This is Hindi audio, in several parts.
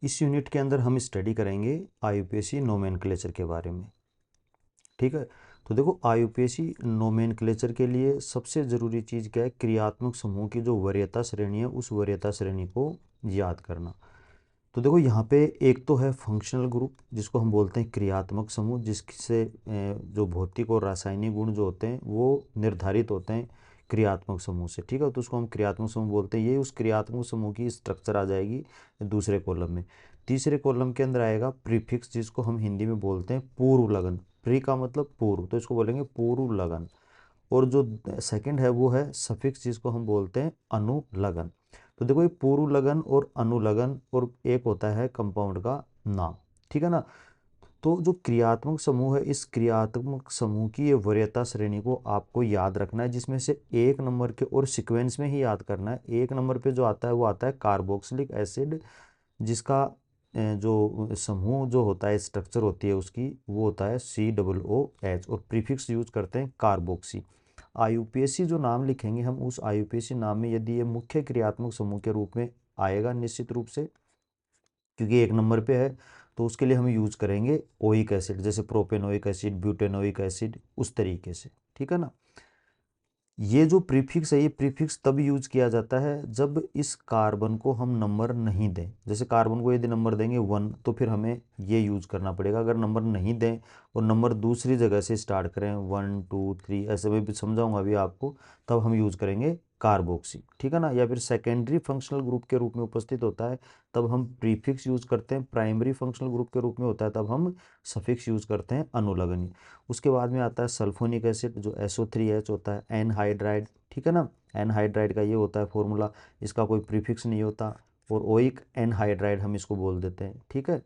इस यूनिट के अंदर हम स्टडी करेंगे आईयूपीएसी नोमेनक्लेचर के बारे में। ठीक है, तो देखो आईयूपीएसी नोमेनक्लेचर के लिए सबसे ज़रूरी चीज़ क्या है, क्रियात्मक समूह की जो वरीयता श्रेणी है उस वरीयता श्रेणी को याद करना। तो देखो यहाँ पे एक तो है फंक्शनल ग्रुप जिसको हम बोलते हैं क्रियात्मक समूह, जिससे जो भौतिक और रासायनिक गुण जो होते हैं वो निर्धारित होते हैं क्रियात्मक समूह से। ठीक है, तो उसको हम क्रियात्मक समूह बोलते हैं। ये उस क्रियात्मक समूह की स्ट्रक्चर आ जाएगी दूसरे कॉलम में। तीसरे कॉलम के अंदर आएगा प्रीफिक्स, जिसको हम हिंदी में बोलते हैं पूर्व लगन। प्री का मतलब पूर्व, तो इसको बोलेंगे पूर्व लगन। और जो सेकंड है वो है सफिक्स, जिसको हम बोलते हैं अनुलगन। तो देखो ये पूर्व लगन और अनुलगन और एक होता है कंपाउंड का नाम। ठीक है ना। तो जो क्रियात्मक समूह है, इस क्रियात्मक समूह की ये वरीयता श्रेणी को आपको याद रखना है, जिसमें से एक नंबर के और सीक्वेंस में ही याद करना है। एक नंबर पे जो आता है वो आता है कार्बोक्सिलिक एसिड, जिसका जो समूह जो होता है, स्ट्रक्चर होती है उसकी, वो होता है COOH, और प्रीफिक्स यूज करते हैं कार्बोक्सी। आईयूपीएसी जो नाम लिखेंगे हम, उस आईयूपीएसी नाम में यदि ये मुख्य क्रियात्मक समूह के रूप में आएगा निश्चित रूप से, क्योंकि एक नंबर पे है, तो उसके लिए हम यूज करेंगे ओइक एसिड, जैसे प्रोपेनोइक एसिड, ब्यूटेनोइक एसिड, उस तरीके से। ठीक है ना। ये जो प्रीफिक्स है, ये प्रीफिक्स तब यूज किया जाता है जब इस कार्बन को हम नंबर नहीं दें। जैसे कार्बन को यदि नंबर देंगे 1, तो फिर हमें ये यूज करना पड़ेगा। अगर नंबर नहीं दें और नंबर दूसरी जगह से स्टार्ट करें 1 2 3 ऐसे, मैं भी समझाऊंगा अभी आपको, तब हम यूज करेंगे कार्बोक्सी। ठीक है ना। या फिर सेकेंडरी फंक्शनल ग्रुप के रूप में उपस्थित होता है तब हम प्रीफिक्स यूज करते हैं। प्राइमरी फंक्शनल ग्रुप के रूप में होता है तब हम सफिक्स यूज करते हैं अनुलग्नी। उसके बाद में आता है सल्फोनिक एसिड, जो SO3H होता है, एनहाइड्राइड। ठीक है ना। एनहाइड्राइड का ये होता है फॉर्मूला, इसका कोई प्रीफिक्स नहीं होता, और ओइक एनहाइड्राइड हम इसको बोल देते हैं। ठीक है।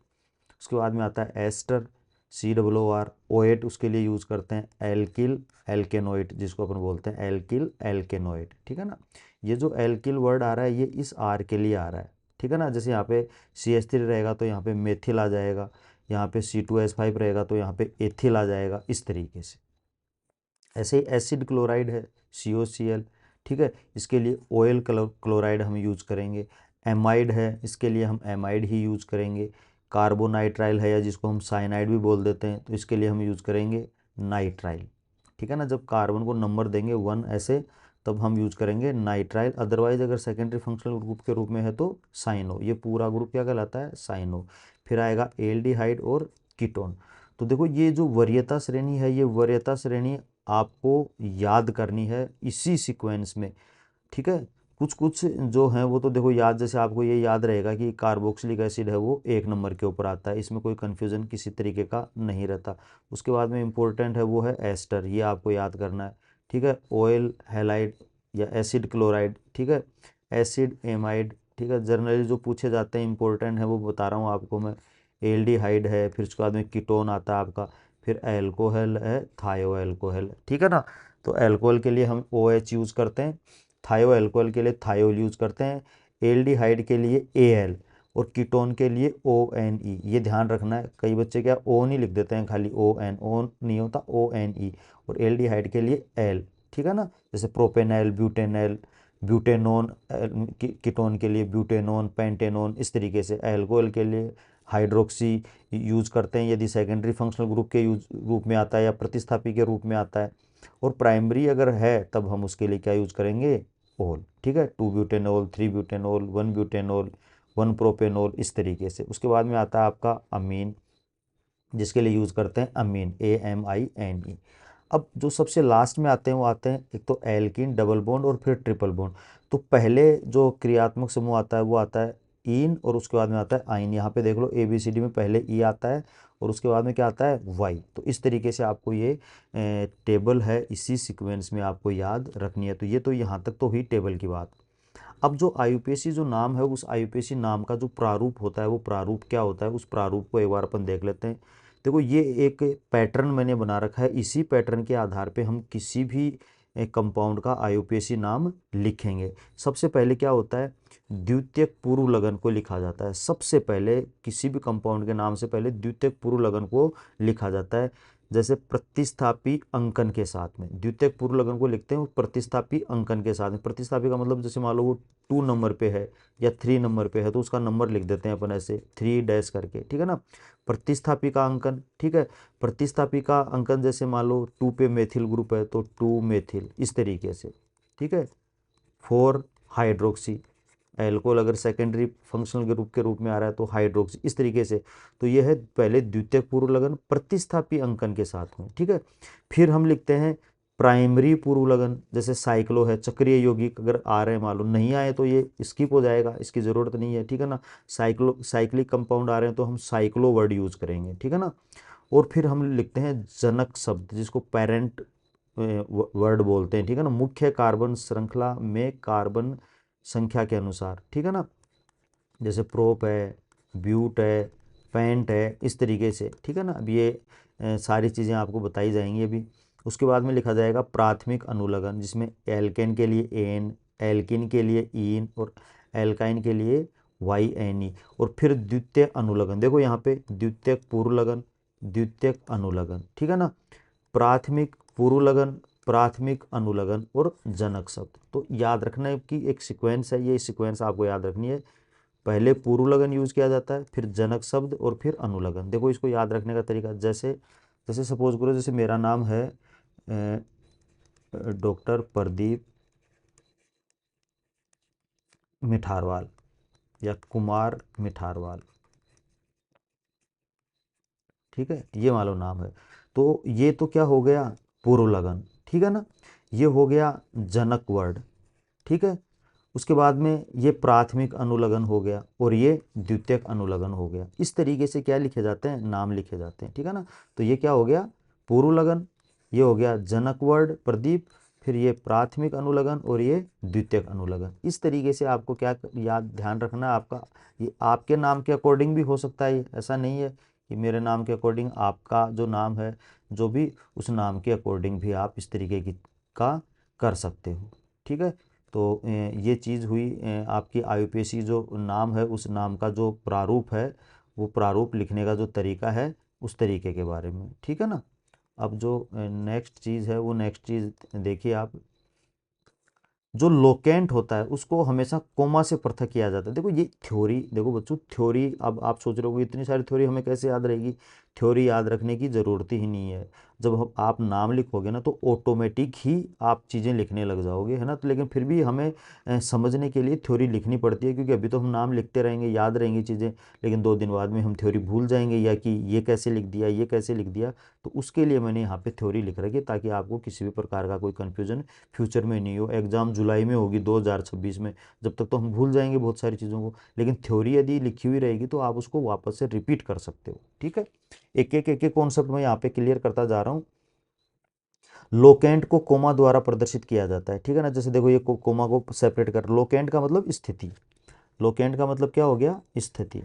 उसके बाद में आता है एस्टर, COOR। OH उसके लिए यूज करते हैं एल्किल एल्केनोइड, जिसको अपन बोलते हैं एल्किल एल्केनोइड। ठीक है ना। ये जो एल्किल वर्ड आ रहा है ये इस R के लिए आ रहा है। ठीक है ना। जैसे यहाँ पे CH3 रहेगा तो यहाँ पे मेथिल आ जाएगा, यहाँ पे C2H5 रहेगा तो यहाँ पे एथिल आ जाएगा, इस तरीके से। ऐसे ही एसिड क्लोराइड है COCl। ठीक है, इसके लिए ऑयल क्लोराइड हम यूज करेंगे। एमाइड है, इसके लिए हम एमाइड ही यूज करेंगे। कार्बोनाइट्राइल है, या जिसको हम साइनाइड भी बोल देते हैं, तो इसके लिए हम यूज करेंगे नाइट्राइल। ठीक है ना। जब कार्बन को नंबर देंगे 1 ऐसे, तब हम यूज करेंगे नाइट्राइल। अदरवाइज अगर सेकेंडरी फंक्शनल ग्रुप के रूप में है तो साइनो। ये पूरा ग्रुप क्या कहलाता है, साइनो। फिर आएगा एल्डिहाइड और कीटोन। तो देखो ये जो वरीयता श्रेणी है, ये वरीयता श्रेणी आपको याद करनी है इसी सीक्वेंस में। ठीक है। कुछ कुछ जो है वो तो देखो याद, जैसे आपको ये याद रहेगा कि कार्बोक्सिलिक एसिड है वो एक नंबर के ऊपर आता है, इसमें कोई कन्फ्यूजन किसी तरीके का नहीं रहता। उसके बाद में इंपॉर्टेंट है वो है एस्टर, ये आपको याद करना है। ठीक है। ऑयल हैलाइड या एसिड क्लोराइड। ठीक है। Acid amide. ठीक है, जनरली जो पूछे जाते हैं इंपॉर्टेंट है वो बता रहा हूँ आपको मैं। एल्डिहाइड है, फिर उसके बाद में कीटोन आता है आपका, फिर एल्कोहल है, थायो एल्कोहल। ठीक है ना। तो एल्कोहल के लिए हम OH यूज़ करते हैं, थायो एल्कोहल के लिए थायोल यूज़ करते हैं, एल्डिहाइड के लिए Al, और कीटोन के लिए ONe। ये ध्यान रखना है, कई बच्चे क्या O नहीं लिख देते हैं, खाली ON, O नहीं होता, ONe। और एल्डिहाइड के लिए L। ठीक है ना। जैसे प्रोपेनल, ब्यूटेनल, ब्यूटेनोन, कीटोन के लिए ब्यूटेनोन, पेंटेनोन, इस तरीके से। एल्कोहल के लिए हाइड्रोक्सी यूज करते हैं यदि सेकेंडरी फंक्शनल ग्रुप के यूज रूप में आता है या प्रतिस्थापी के रूप में आता है। और प्राइमरी अगर है तब हम उसके लिए क्या यूज करेंगे, ओल। ठीक है, 2 ब्यूटेनोल, 3 ब्यूटेनोल, 1 ब्यूटेनोल, 1 प्रोपेनोल, इस तरीके से। उसके बाद में आता है आपका अमीन, जिसके लिए यूज करते हैं अमीन, AMINE। अब जो सबसे लास्ट में आते हैं वो आते हैं एक तो एल्कीन डबल बॉन्ड और फिर ट्रिपल बॉन्ड। तो पहले जो क्रियात्मक समूह आता है वो आता है इन, और उसके बाद में आता है आइन। यहाँ पे देख लो ABCD में पहले ई आता है और उसके बाद में क्या आता है वाई। तो इस तरीके से आपको ये टेबल है, इसी सीक्वेंस में आपको याद रखनी है। तो ये तो यहाँ तक तो हुई टेबल की बात। अब जो आईयूपीएसी जो नाम है, उस आईयूपीएसी नाम का जो प्रारूप होता है वो प्रारूप क्या होता है, उस प्रारूप को एक बार अपन देख लेते हैं। देखो ये एक पैटर्न मैंने बना रखा है, इसी पैटर्न के आधार पे हम किसी भी कंपाउंड का आईयूपीएसी नाम लिखेंगे। सबसे पहले क्या होता है, द्वितीयक पूर्व लगन को लिखा जाता है। सबसे पहले किसी भी कंपाउंड के नाम से पहले द्वितीयक पूर्व लगन को लिखा जाता है। जैसे प्रतिस्थापी अंकन के साथ में, द्वितीयक पूर्व लगन को लिखते हैं प्रतिस्थापी अंकन के साथ में। प्रतिस्थापी का मतलब जैसे मान लो वो 2 नंबर पे है या 3 नंबर पे है तो उसका नंबर लिख देते हैं अपन ऐसे 3 डैश करके, ठीक है ना। प्रतिस्थापी का अंकन, ठीक है। प्रतिस्थापी का अंकन जैसे मान लो 2 पे मेथिल ग्रुप है तो 2 मेथिल, इस तरीके से, ठीक है। 4 हाइड्रोक्सी, एल्कोहल अगर सेकेंडरी फंक्शनल ग्रुप के रूप में आ रहा है तो हाइड्रोक्सी, इस तरीके से। तो यह है पहले द्वितीयक पूर्व लगन प्रतिस्थापी अंकन के साथ में, ठीक है। फिर हम लिखते हैं प्राइमरी पूर्व लगन, जैसे साइक्लो है, चक्रीय यौगिक अगर आ रहे हैं मालूम, नहीं आए तो ये स्किप हो जाएगा, इसकी ज़रूरत नहीं है, ठीक है ना। साइक्लिक कंपाउंड आ रहे हैं तो हम साइक्लो वर्ड यूज़ करेंगे, ठीक है ना। और फिर हम लिखते हैं जनक शब्द, जिसको पेरेंट वर्ड बोलते हैं, ठीक है ना। मुख्य कार्बन श्रृंखला में कार्बन संख्या के अनुसार, ठीक है ना। जैसे प्रोप है, ब्यूट है, पेंट है, इस तरीके से, ठीक है ना। अब ये सारी चीज़ें आपको बताई जाएंगी अभी। उसके बाद में लिखा जाएगा प्राथमिक अनुलग्न, जिसमें एल्केन के लिए एन, एल्किन के लिए ईन और एल्काइन के लिए वाई एन ई। और फिर द्वितीय अनुलग्न, देखो यहाँ पे द्वितीयक पूर्व लगन, द्वितीयक अनुलग्न, ठीक है ना। प्राथमिक पूर्व लगन, प्राथमिक अनुलग्न और जनक शब्द। तो याद रखना है कि एक सीक्वेंस है, ये सीक्वेंस आपको याद रखनी है। पहले पूर्व लगन यूज किया जाता है, फिर जनक शब्द और फिर अनुलग्न। देखो इसको याद रखने का तरीका, जैसे जैसे सपोज करो, जैसे मेरा नाम है डॉक्टर प्रदीप मिठारवाल या कुमार मिठारवाल, ठीक है, ये मान लो नाम है। तो ये तो क्या हो गया, पूर्व लगन, ठीक है ना। ये हो गया जनक वर्ड, ठीक है। उसके बाद में ये प्राथमिक अनुलग्न हो गया और ये द्वितीयक अनुलग्न हो गया। इस तरीके से क्या लिखे जाते हैं, नाम लिखे जाते हैं, ठीक है ना। तो ये क्या हो गया, पूर्व लगन, ये हो गया जनक वर्ड प्रदीप, फिर ये प्राथमिक अनुलग्न और ये द्वितीयक अनुलग्न। इस तरीके से आपको क्या याद ध्यान रखना है, आपका ये आपके नाम के अकॉर्डिंग भी हो सकता है, ऐसा नहीं है कि मेरे नाम के अकॉर्डिंग, आपका जो नाम है जो भी, उस नाम के अकॉर्डिंग भी आप इस तरीके की का कर सकते हो, ठीक है। तो ये चीज़ हुई आपकी आईयूपीएसी जो नाम है उस नाम का जो प्रारूप है, वो प्रारूप लिखने का जो तरीका है उस तरीके के बारे में, ठीक है ना। अब जो नेक्स्ट चीज़ है वो नेक्स्ट चीज़ देखिए आप, जो लोकेंट होता है उसको हमेशा कोमा से पृथक किया जाता है। देखो ये थ्योरी, देखो बच्चों थ्योरी, अब आप सोच रहे हो इतनी सारी थ्योरी हमें कैसे याद रहेगी, थ्योरी याद रखने की ज़रूरत ही नहीं है। जब हम आप नाम लिखोगे ना तो ऑटोमेटिक ही आप चीज़ें लिखने लग जाओगे, है ना। तो लेकिन फिर भी हमें समझने के लिए थ्योरी लिखनी पड़ती है, क्योंकि अभी तो हम नाम लिखते रहेंगे, याद रहेंगी चीज़ें, लेकिन 2 दिन बाद में हम थ्योरी भूल जाएंगे, या कि ये कैसे लिख दिया, ये कैसे लिख दिया। तो उसके लिए मैंने यहाँ पे थ्योरी लिख रखी है, ताकि आपको किसी भी प्रकार का कोई कन्फ्यूजन फ्यूचर में नहीं हो। एग्ज़ाम जुलाई में होगी 2026 में, जब तक तो हम भूल जाएंगे बहुत सारी चीज़ों को, लेकिन थ्योरी यदि लिखी हुई रहेगी तो आप उसको वापस से रिपीट कर सकते हो, ठीक है। एक एक कॉन्सेप्ट मैं यहाँ पे क्लियर करता जा रहा हूँ। लोकेंट को कोमा द्वारा प्रदर्शित किया जाता है, ठीक है ना। जैसे देखो ये कोमा को सेपरेट कर, लोकेंट का मतलब स्थिति, लोकेंट का मतलब क्या हो गया, स्थिति।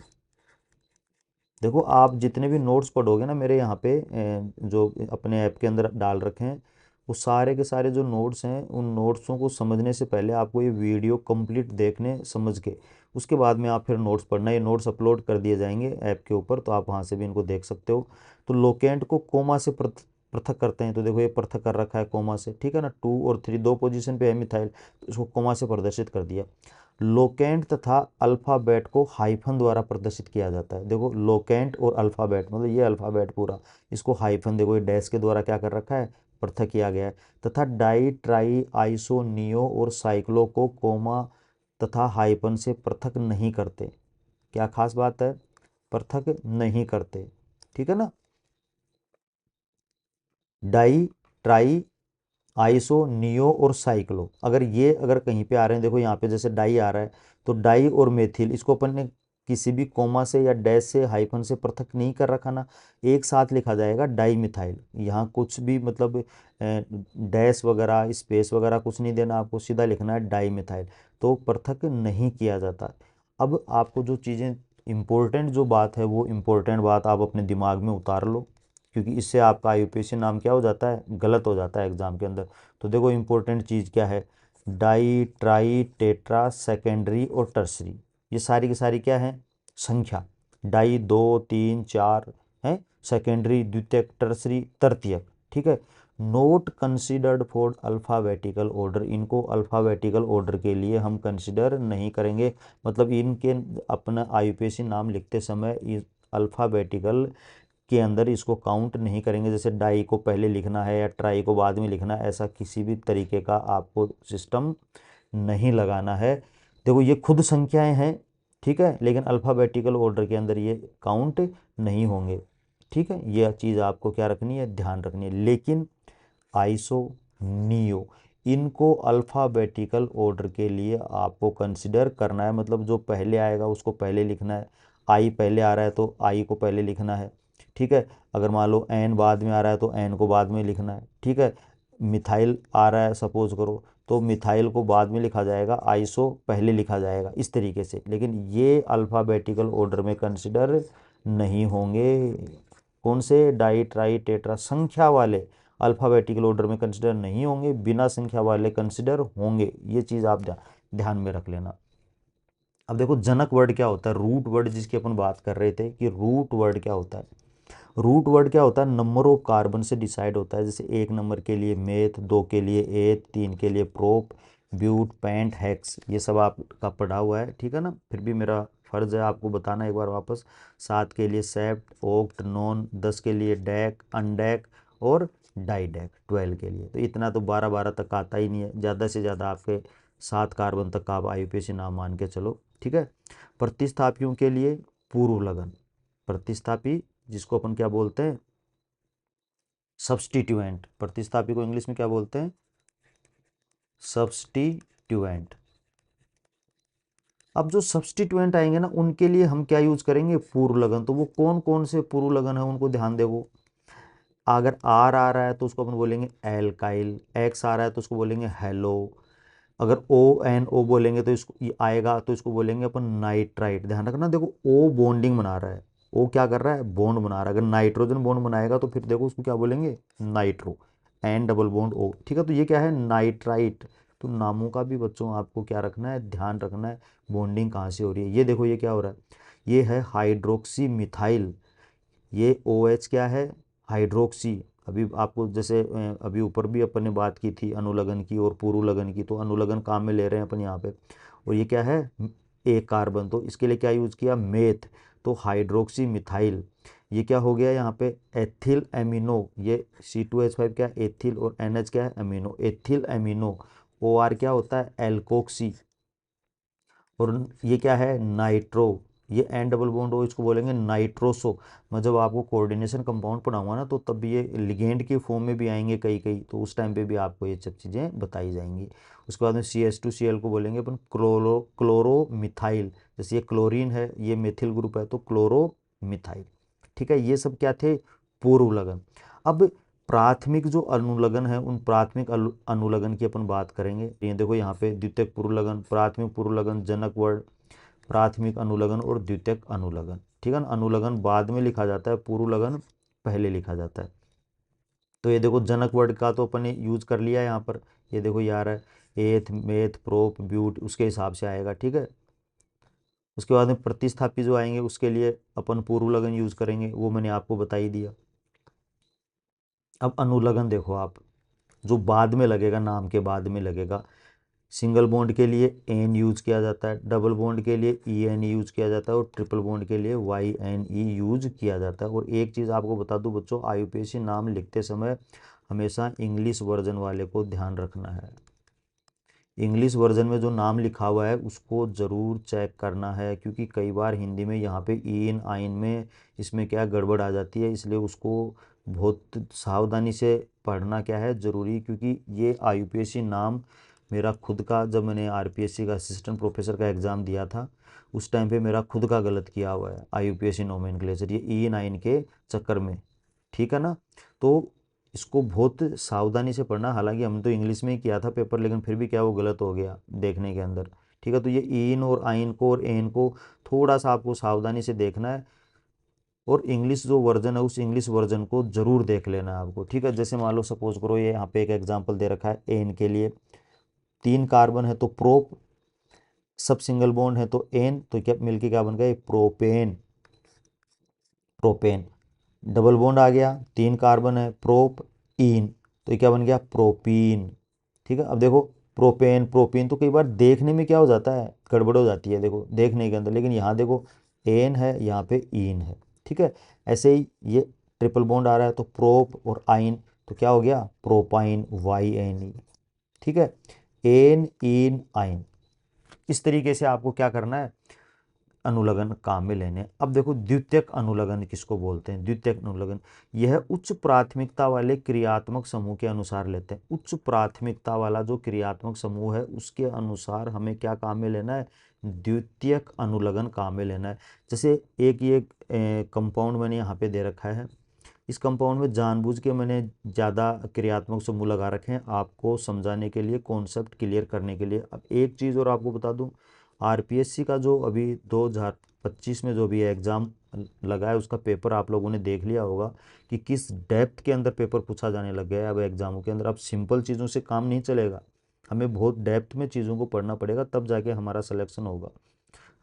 देखो आप जितने भी नोट्स पढ़ोगे ना मेरे यहाँ पे जो अपने ऐप के अंदर डाल रखे हैं, वो सारे के सारे जो नोट्स हैं, उन नोट्सों को समझने से पहले आपको ये वीडियो कंप्लीट देखने समझ के, उसके बाद में आप फिर नोट्स पढ़ना। ये नोट्स अपलोड कर दिए जाएंगे ऐप के ऊपर, तो आप वहाँ से भी इनको देख सकते हो। तो लोकेंट को कोमा से पृथक करते हैं, तो देखो ये पृथक कर रखा है कोमा से, ठीक है ना। 2 और 3 दो पोजीशन पे है मिथाइल, तो इसको कोमा से प्रदर्शित कर दिया। लोकेंट तथा अल्फ़ाबेट को हाइफन द्वारा प्रदर्शित किया जाता है। देखो लोकेंट और अल्फ़ाबेट, मतलब ये अल्फ़ाबेट पूरा, इसको हाइफन, देखो ये डैश के द्वारा क्या कर रखा है, पृथक किया गया है। तथा डाई ट्राई आइसो नियो और साइक्लो को कोमा तथा हाइफन से पृथक नहीं करते। क्या खास बात है, पृथक नहीं करते, ठीक है ना। डाई ट्राई आइसो नियो और साइक्लो, अगर कहीं पे आ रहे हैं, देखो यहाँ पे जैसे डाई आ रहा है, तो डाई और मेथिल, इसको अपन ने किसी भी कोमा से या डैश से हाइफन से पृथक नहीं कर रखा ना, एक साथ लिखा जाएगा डाई मिथाइल। यहाँ कुछ भी मतलब डैश वगैरह स्पेस वगैरह कुछ नहीं देना, आपको सीधा लिखना है डाई मिथाइल, तो पृथक नहीं किया जाता। अब आपको जो चीज़ें इम्पोर्टेंट जो बात है, वो इम्पोर्टेंट बात आप अपने दिमाग में उतार लो, क्योंकि इससे आपका आईयूपीएसी नाम क्या हो जाता है, गलत हो जाता है एग्जाम के अंदर। तो देखो इंपॉर्टेंट चीज़ क्या है, डाई ट्राई टेट्रा सेकेंडरी और टर्सरी, ये सारी की सारी क्या है, संख्या। डाई 2 3 4 है, सेकेंडरी, द्वितीयक, टर्सरी, तृतीयक। ठीक है, note considered for alphabetical order, इनको अल्फ़ाबेटिकल ऑर्डर के लिए हम कंसिडर नहीं करेंगे। मतलब इनके अपना आईयूपीएसी नाम लिखते समय इस अल्फ़ाबेटिकल के अंदर इसको काउंट नहीं करेंगे, जैसे डाई को पहले लिखना है या ट्राई को बाद में लिखना है, ऐसा किसी भी तरीके का आपको सिस्टम नहीं लगाना है। देखो ये खुद संख्याएं हैं, ठीक है, लेकिन अल्फ़ाबेटिकल ऑर्डर के अंदर ये काउंट नहीं होंगे। ठीक है, यह चीज़ आपको क्या रखनी है, ध्यान रखनी है। लेकिन आइसो, नियो, इनको अल्फ़ाबेटिकल ऑर्डर के लिए आपको कंसिडर करना है। मतलब जो पहले आएगा उसको पहले लिखना है। आई पहले आ रहा है तो आई को पहले लिखना है। ठीक है, अगर मान लो एन बाद में आ रहा है तो एन को बाद में लिखना है। ठीक है, मिथाइल आ रहा है सपोज करो, तो मिथाइल को बाद में लिखा जाएगा, आइसो पहले लिखा जाएगा, इस तरीके से। लेकिन ये अल्फ़ाबेटिकल ऑर्डर में कंसिडर नहीं होंगे। कौन से, डाई, ट्राई, टेट्रा, संख्या वाले अल्फ़ाबेटिकल ऑर्डर में कंसिडर नहीं होंगे, बिना संख्या वाले कंसिडर होंगे। ये चीज़ आप ध्यान में रख लेना। अब देखो जनक वर्ड क्या होता है, रूट वर्ड जिसकी अपन बात कर रहे थे कि रूट वर्ड क्या होता है। रूट वर्ड क्या होता है, नंबर ऑफ कार्बन से डिसाइड होता है। जैसे 1 नंबर के लिए मेथ, 2 के लिए एथ, 3 के लिए प्रोप, ब्यूट, पेंट, हेक्स, ये सब आपका पढ़ा हुआ है, ठीक है ना। फिर भी मेरा फर्ज है आपको बताना एक बार वापस। 7 के लिए सेप्ट, ओक्ट, नॉन, 10 के लिए डैक, अनडैक और डाईडैक, 12 के लिए। तो इतना तो 12 12 तक आता ही नहीं है, ज़्यादा से ज़्यादा आपके 7 कार्बन तक का आप आईयूपीएसी नाम मान के चलो। ठीक है, प्रतिस्थापियों के लिए पूर्व लगन, प्रतिस्थापी जिसको अपन क्या बोलते हैं, सब्सटीट्यूएंट। प्रतिस्थापी को इंग्लिश में क्या बोलते हैं, सब्सटीट्यूएंट। अब जो सब्सटीट्यूएंट आएंगे ना उनके लिए हम क्या यूज करेंगे, पूर्व लगन। तो वो कौन कौन से पूर्व लगन है उनको ध्यान देवो। अगर आर आ रहा है तो उसको अपन बोलेंगे एल्काइल, एक्स आ रहा है तो उसको बोलेंगे हेलो, अगर ओ एन ओ बोलेंगे तो इसको ये आएगा तो इसको बोलेंगे अपन नाइट्राइट। ध्यान रखना, देखो ओ बॉन्डिंग बना रहा है, ओ क्या कर रहा है, बॉन्ड बना रहा है। अगर नाइट्रोजन बॉन्ड बनाएगा तो फिर देखो उसको क्या बोलेंगे, nitro, N double bond O. ठीक है, तो ये क्या है, नाइट्राइट। तो नामों का भी बच्चों आपको क्या रखना है, ध्यान रखना है, बॉन्डिंग कहाँ से हो रही है। ये देखो ये क्या हो रहा है, ये है हाइड्रोक्सी मिथाइल, ये ओ एच क्या है, हाइड्रोक्सी। अभी आपको जैसे अभी ऊपर भी अपन ने बात की थी अनुलगन की और पूर्व लगन की, तो अनुलगन काम में ले रहे हैं अपन यहाँ पे। और ये क्या है, एक कार्बन, तो इसके लिए क्या यूज किया, मेथ, तो हाइड्रोक्सी मिथाइल। ये क्या हो गया यहाँ पे, एथिल एमिनो, ये C2H5 क्या है, एथिल, और NH क्या है, अमीनो, एथिल एमिनो। OR क्या होता है, एल्कोक्सी। और ये क्या है, नाइट्रो, ये एन डबल बॉन्ड ओ, इसको बोलेंगे नाइट्रोसो। मैं जब आपको कोऑर्डिनेशन कंपाउंड पढ़ाऊंगा ना तो तब ये लिगेंड के फॉर्म में भी आएंगे कई कई, तो उस टाइम पे भी आपको ये सब चीज़ें बताई जाएंगी। उसके बाद में CH2Cl को बोलेंगे अपन क्लोरोमिथाइल। जैसे ये क्लोरीन है, ये मेथिल ग्रुप है, तो क्लोरोमिथाइल। ठीक है, ये सब क्या थे, पूर्व लगन। अब प्राथमिक जो अनुलगन है उन प्राथमिक अनुलगन की अपन बात करेंगे। ये देखो यहाँ पे द्वितीयक पूर्व लगन, प्राथमिक पूर्व लगन, जनक वर्ड, प्राथमिक अनुलगन और द्वितीयक अनुलगन। ठीक है ना, अनुलगन बाद में लिखा जाता है, पूर्व लगन पहले लिखा जाता है। तो ये देखो जनक वर्ड का तो अपन ने यूज कर लिया है यहाँ पर। ये देखो यार है, एथ, मेथ, प्रोप, ब्यूट, उसके हिसाब से आएगा। ठीक है, उसके बाद में प्रतिस्थापी जो आएंगे उसके लिए अपन पूर्व लगन यूज करेंगे, वो मैंने आपको बता ही दिया। अब अनुलगन देखो आप, जो बाद में लगेगा, नाम के बाद में लगेगा। सिंगल बॉन्ड के लिए एन यूज किया जाता है, डबल बॉन्ड के लिए EN यूज किया जाता है, और ट्रिपल बॉन्ड के लिए YNE यूज किया जाता है। और एक चीज़ आपको बता दूं बच्चों, आईयूपीएसी नाम लिखते समय हमेशा इंग्लिश वर्जन वाले को ध्यान रखना है। इंग्लिश वर्जन में जो नाम लिखा हुआ है उसको ज़रूर चेक करना है, क्योंकि कई बार हिंदी में यहाँ पे इन आइन में इसमें क्या गड़बड़ आ जाती है, इसलिए उसको बहुत सावधानी से पढ़ना क्या है ज़रूरी। क्योंकि ये आईयूपीएसी नाम मेरा खुद का, जब मैंने आरपीएससी का असिस्टेंट प्रोफेसर का एग्ज़ाम दिया था उस टाइम पे मेरा खुद का गलत किया हुआ है आईयूपीएसी नोमेनक्लेचर, ये E9 के चक्कर में। ठीक है ना, तो इसको बहुत सावधानी से पढ़ना। हालांकि हम तो इंग्लिश में ही किया था पेपर, लेकिन फिर भी क्या वो गलत हो गया देखने के अंदर। ठीक है, तो ये इन और आइन को और एन को थोड़ा सा आपको सावधानी से देखना है, और इंग्लिश जो वर्जन है उस इंग्लिश वर्जन को जरूर देख लेना है आपको। ठीक है, जैसे मान लो सपोज करो ये यहाँ पे एक एग्जांपल दे रखा है, एन के लिए 3 कार्बन है तो प्रोप, सब सिंगल बॉन्ड है तो एन, तो क्या मिलके क्या बन गया, प्रोपेन, प्रोपेन। डबल बॉन्ड आ गया, 3 कार्बन है, प्रोप इन, तो ये क्या बन गया, प्रोपीन। ठीक है, अब देखो प्रोपेन प्रोपीन तो कई बार देखने में क्या हो जाता है, गड़बड़ हो जाती है देखो देखने के अंदर, लेकिन यहाँ देखो एन है, यहाँ पे इन है। ठीक है, ऐसे ही ये ट्रिपल बॉन्ड आ रहा है तो प्रोप और आइन, तो क्या हो गया, प्रोपाइन, वाई एन ई। ठीक है, एन इन आइन, इस तरीके से आपको क्या करना है, अनुलग्न काम में लेने। अब देखो द्वितीयक अनुलग्न किसको बोलते हैं, द्वितीयक अनुलग्न यह उच्च प्राथमिकता वाले क्रियात्मक समूह के अनुसार लेते हैं। उच्च प्राथमिकता वाला जो क्रियात्मक समूह है उसके अनुसार हमें क्या काम में लेना है, द्वितीयक अनुलग्न काम में लेना है। जैसे एक ये कंपाउंड मैंने यहाँ पे दे रखा है, इस कंपाउंड में जानबूझ के मैंने ज़्यादा क्रियात्मक समूह लगा रखे हैं आपको समझाने के लिए, कॉन्सेप्ट क्लियर करने के लिए। अब एक चीज़ और आपको बता दूं, आरपीएससी का जो अभी 2025 में जो भी एग्ज़ाम लगा है उसका पेपर आप लोगों ने देख लिया होगा कि किस डेप्थ के अंदर पेपर पूछा जाने लग गया है अब एग्ज़ामों के अंदर। अब सिंपल चीज़ों से काम नहीं चलेगा, हमें बहुत डेप्थ में चीज़ों को पढ़ना पड़ेगा, तब जाके हमारा सिलेक्शन होगा,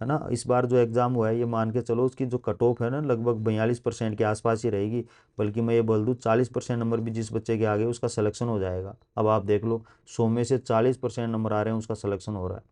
है ना। इस बार जो एग्ज़ाम हुआ है ये मान के चलो उसकी जो कट ऑफ है ना लगभग 42% के आसपास ही रहेगी, बल्कि मैं ये बोल दूँ 40% नंबर भी जिस बच्चे के आ गए उसका सिलेक्शन हो जाएगा। अब आप देख लो 100 में से 40% नंबर आ रहे हैं उसका सिलेक्शन हो रहा है,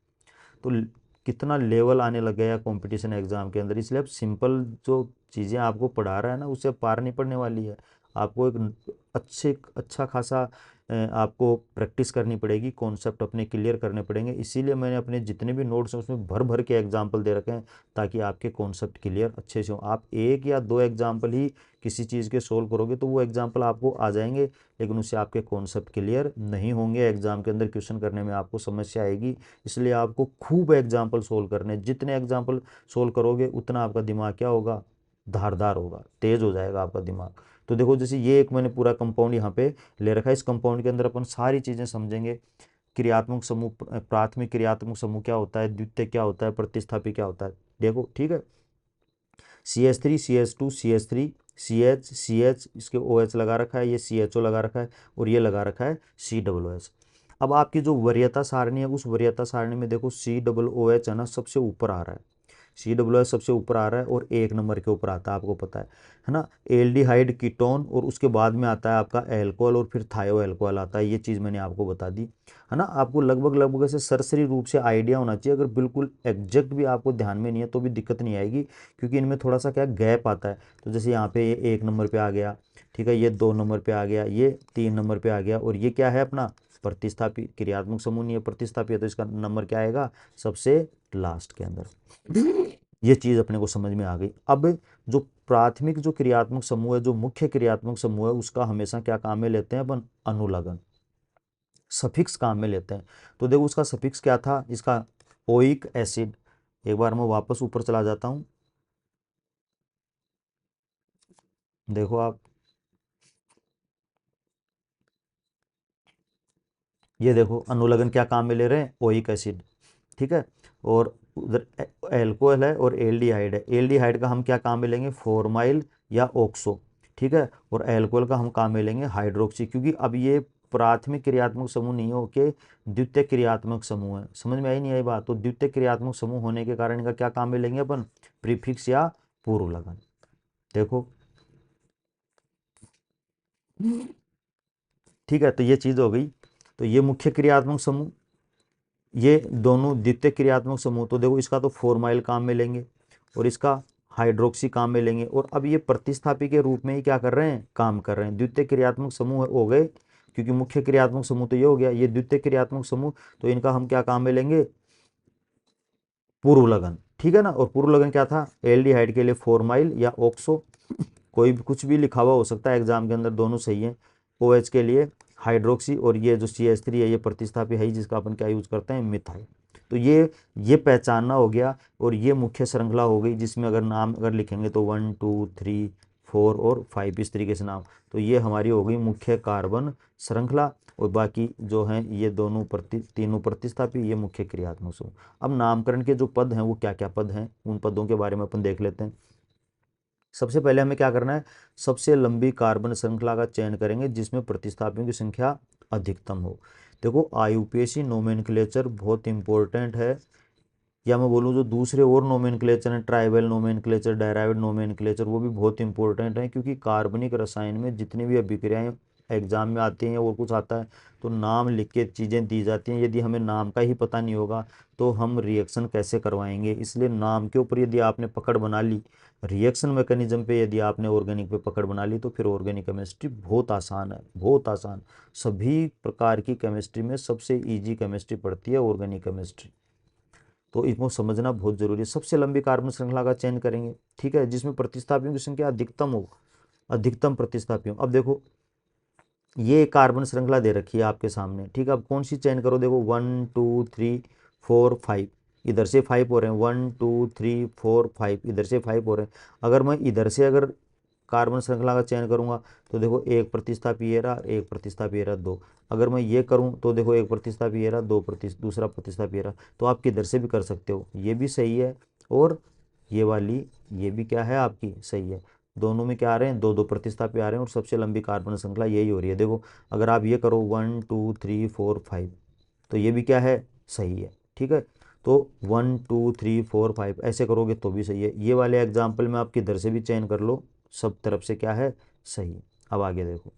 तो कितना लेवल आने लग गया कंपटीशन एग्ज़ाम के अंदर। इसलिए अब सिंपल जो चीज़ें आपको पढ़ा रहा है ना उससे पार नहीं पड़ने वाली है, आपको एक अच्छा खासा आपको प्रैक्टिस करनी पड़ेगी, कॉन्सेप्ट अपने क्लियर करने पड़ेंगे। इसीलिए मैंने अपने जितने भी नोट्स हैं उसमें भर भर के एग्जाम्पल दे रखे हैं ताकि आपके कॉन्सेप्ट क्लियर अच्छे से हो। आप एक या दो एग्जाम्पल ही किसी चीज़ के सोल्व करोगे तो वो एग्जाम्पल आपको आ जाएंगे, लेकिन उससे आपके कॉन्सेप्ट क्लियर नहीं होंगे, एग्जाम के अंदर क्वेश्चन करने में आपको समस्या आएगी। इसलिए आपको खूब एग्जाम्पल सोल्व करने, जितने एग्जाम्पल सोल्व करोगे उतना आपका दिमाग क्या होगा, धारदार होगा, तेज हो जाएगा आपका दिमाग। तो देखो जैसे ये एक मैंने पूरा कंपाउंड यहाँ पे ले रखा है, इस कंपाउंड के अंदर अपन सारी चीज़ें समझेंगे। क्रियात्मक समूह, प्राथमिक क्रियात्मक समूह क्या होता है, द्वितीय क्या होता है, प्रतिस्थापी क्या होता है, देखो ठीक है। CH3 CH2 CH3 CH इसके OH लगा रखा है, ये CHO लगा रखा है और ये लगा रखा है COOH। अब आपकी जो वरीयता सारणी है उस वरीयता सारणी में देखो COOH है ना सबसे ऊपर आ रहा है, COOH सबसे ऊपर आ रहा है और 1 नंबर के ऊपर आता है, आपको पता है ना। एल्डिहाइड कीटोन और उसके बाद में आता है आपका एल्कोहल और फिर थायो एल्कोहल आता है, ये चीज़ मैंने आपको बता दी, है ना। आपको लगभग लगभग ऐसे सरसरी रूप से आइडिया होना चाहिए, अगर बिल्कुल एग्जैक्ट भी आपको ध्यान में नहीं है तो भी दिक्कत नहीं आएगी, क्योंकि इनमें थोड़ा सा क्या गैप आता है। तो जैसे यहाँ पे ये 1 नंबर पे आ गया, ठीक है, ये 2 नंबर पे आ गया, ये 3 नंबर पे आ गया, और ये क्या है अपना प्रतिस्थापी क्रियात्मक समूह नहीं है, प्रतिस्थापी है, तो इसका नंबर क्या आएगा सबसे लास्ट के अंदर। ये चीज़ अपने को समझ में आ गई। अब जो प्राथमिक जो क्रियात्मक समूह है, जो मुख्य क्रियात्मक समूह है, उसका हमेशा क्या काम में लेते हैं अपन, अनुलग्न, सफिक्स काम में लेते हैं। तो देखो उसका सफिक्स क्या था, इसका ओइक एसिड। एक बार मैं वापस ऊपर चला जाता हूँ, देखो आप, ये देखो अनुलग्न क्या काम में ले रहे हैं, ओइक एसिड, ठीक है। और उधर एल्कोहल है और एल्डिहाइड है, एल्डिहाइड का हम क्या काम में लेंगे, फॉर्माइल या ऑक्सो, ठीक है। और एल्कोहल का हम काम में लेंगे हाइड्रोक्सी, क्योंकि अब ये प्राथमिक क्रियात्मक समूह नहीं हो के द्वितीय क्रियात्मक समूह है। समझ में आई नहीं आई बात, तो द्वितीय क्रियात्मक समूह होने के कारण इनका क्या काम में लेंगे अपन, प्रीफिक्स या पूर्व लगन। देखो ठीक है, तो ये चीज़ हो गई। तो ये मुख्य क्रियात्मक समूह, ये दोनों द्वितीय क्रियात्मक समूह, तो देखो इसका तो फॉर्माइल काम में लेंगे और इसका हाइड्रोक्सी काम में लेंगे, और अब ये प्रतिस्थापी के रूप में ही क्या कर रहे हैं, काम कर रहे हैं। द्वितीय क्रियात्मक समूह हो गए, क्योंकि मुख्य क्रियात्मक समूह तो ये हो गया, ये द्वितीय क्रियात्मक समूह, तो इनका हम क्या काम में लेंगे, पूर्व लगन, ठीक है ना। और पूर्व लगन क्या था, एल्डिहाइड के लिए फॉर्माइल या ऑक्सो, कोई भी कुछ भी लिखा हुआ हो सकता है एग्जाम के अंदर, दोनों सही है। OH के लिए हाइड्रोक्सी, और ये जो CH3 है ये प्रतिस्थापी है जिसका अपन क्या यूज करते हैं, मिथाइल। तो ये पहचानना हो गया, और ये मुख्य श्रृंखला हो गई जिसमें अगर नाम अगर लिखेंगे तो 1 2 3 4 और 5 इस तरीके से नाम, तो ये हमारी हो गई मुख्य कार्बन श्रृंखला। और बाकी जो हैं ये दोनों तीनों प्रतिस्थापी, ये मुख्य क्रियात्मक समूह। अब नामकरण के जो पद हैं वो क्या क्या पद हैं, उन पदों के बारे में अपन देख लेते हैं। सबसे पहले हमें क्या करना है, सबसे लंबी कार्बन श्रृंखला का चयन करेंगे जिसमें प्रतिस्थापियों की संख्या अधिकतम हो। देखो IUPAC नोमेनक्लेचर बहुत इंपॉर्टेंट है, या मैं बोलूँ जो दूसरे और नोमेनक्लेचर हैं, ट्राइबल नोमेनक्लेचर, डेराइव्ड नोमेनक्लेचर, वो भी बहुत इंपॉर्टेंट हैं, क्योंकि कार्बनिक रसायन में जितनी भी अभिक्रियाएं एग्जाम में आती हैं या और कुछ आता है तो नाम लिख के चीज़ें दी जाती हैं। यदि हमें नाम का ही पता नहीं होगा तो हम रिएक्शन कैसे करवाएंगे। इसलिए नाम के ऊपर यदि आपने पकड़ बना ली, रिएक्शन मैकेनिज्म पे यदि आपने ऑर्गेनिक पे पकड़ बना ली, तो फिर ऑर्गेनिक केमिस्ट्री बहुत आसान है, बहुत आसान। सभी प्रकार की केमिस्ट्री में सबसे ईजी केमिस्ट्री पड़ती है ऑर्गेनिक केमिस्ट्री। तो इसको समझना बहुत जरूरी है। सबसे लंबी कार्बन श्रृंखला का चयन करेंगे, ठीक है, जिसमें प्रतिस्थापियों की संख्या अधिकतम हो, अधिकतम प्रतिस्थापियों। अब देखो ये कार्बन श्रृंखला दे रखी है आपके सामने, ठीक है। अब कौन सी चयन करो, देखो 1 2 3 4 5, इधर से 5 हो रहे हैं, 1 2 3 4 5, इधर से 5 हो रहे हैं। अगर मैं इधर से अगर कार्बन श्रृंखला का चयन करूंगा तो देखो एक प्रतिस्थापी ये रहा, एक प्रतिस्थापी ये रहा, दो। अगर मैं ये करूं तो देखो एक प्रतिस्थापी ये रहा, दूसरा प्रतिस्थापी ये रहा। तो आप किधर से भी कर सकते हो, ये भी सही है और ये वाली ये भी क्या है आपकी सही है। दोनों में क्या आ रहे हैं, दो दो प्रतिस्थापी आ रहे हैं, और सबसे लंबी कार्बन श्रृंखला यही हो रही है। देखो अगर आप ये करो 1 2 3 4 5, तो ये भी क्या है, सही है, ठीक है। तो 1 2 3 4 5 ऐसे करोगे तो भी सही है। ये वाले एग्जाम्पल में आप किधर से भी चयन कर लो, सब तरफ से क्या है, सही है। अब आगे देखो,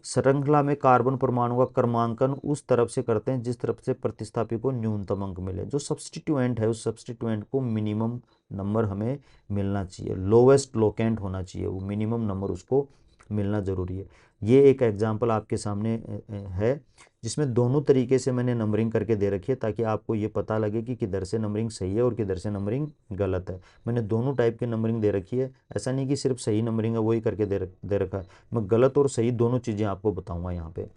श्रृंखला में कार्बन परमाणु का क्रमांकन उस तरफ से करते हैं जिस तरफ से प्रतिस्थापी को न्यूनतम अंक मिले। जो सब्स्टिट्यूएंट है उस सब्स्टिट्यूएंट को मिनिमम नंबर हमें मिलना चाहिए, लोवेस्ट लोकेंट होना चाहिए, वो मिनिमम नंबर उसको मिलना जरूरी है। ये एक एग्जांपल आपके सामने है जिसमें दोनों तरीके से मैंने नंबरिंग करके दे रखी है, ताकि आपको ये पता लगे कि किधर से नंबरिंग सही है और किधर से नंबरिंग गलत है। मैंने दोनों टाइप की नंबरिंग दे रखी है, ऐसा नहीं कि सिर्फ सही नंबरिंग है वही करके दे रखा है। मैं गलत और सही दोनों चीज़ें आपको बताऊंगा यहाँ पे।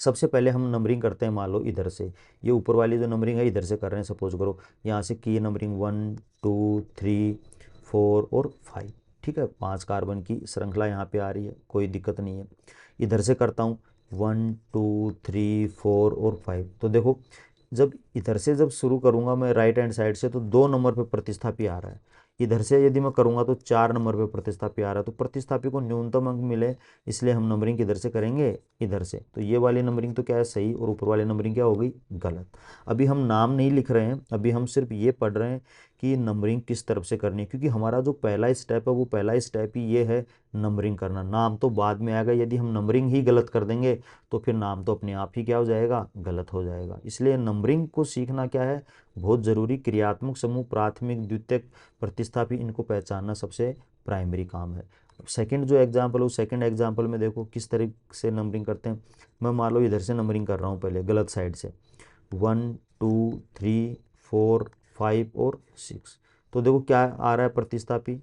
सबसे पहले हम नंबरिंग करते हैं, मान लो इधर से, ये ऊपर वाली जो नंबरिंग है इधर से कर रहे हैं, सपोज करो यहाँ से की नंबरिंग 1 2 3 4 और 5, ठीक है। 5 कार्बन की श्रृंखला यहाँ पे आ रही है, कोई दिक्कत नहीं है। इधर से करता हूँ 1 2 3 4 और 5। तो देखो जब इधर से जब शुरू करूँगा मैं राइट हैंड साइड से, तो 2 नंबर पे प्रतिस्थापी आ रहा है। इधर से यदि मैं करूँगा तो 4 नंबर पे प्रतिस्थापी आ रहा है। तो प्रतिस्थापी को न्यूनतम अंक मिले, इसलिए हम नंबरिंग किधर से करेंगे, इधर से। तो ये वाली नंबरिंग तो क्या है, सही, और ऊपर वाली नंबरिंग क्या हो गई, गलत। अभी हम नाम नहीं लिख रहे हैं, अभी हम सिर्फ ये पढ़ रहे हैं कि नंबरिंग किस तरफ से करनी है, क्योंकि हमारा जो पहला स्टेप है वो पहला स्टेप ही ये है, नंबरिंग करना। नाम तो बाद में आएगा, यदि हम नंबरिंग ही गलत कर देंगे तो फिर नाम तो अपने आप ही क्या हो जाएगा, गलत हो जाएगा। इसलिए नंबरिंग को सीखना क्या है, बहुत ज़रूरी। क्रियात्मक समूह, प्राथमिक, द्वितीयक, प्रतिस्थापी, इनको पहचानना सबसे प्राइमरी काम है। सेकंड जो एग्जाम्पल है, सेकंड एग्जाम्पल में देखो किस तरीके से नंबरिंग करते हैं। मैं मान लो इधर से नंबरिंग कर रहा हूँ, पहले गलत साइड से, 1 2 3 4 5 और 6। तो देखो क्या आ रहा है, प्रतिस्थापी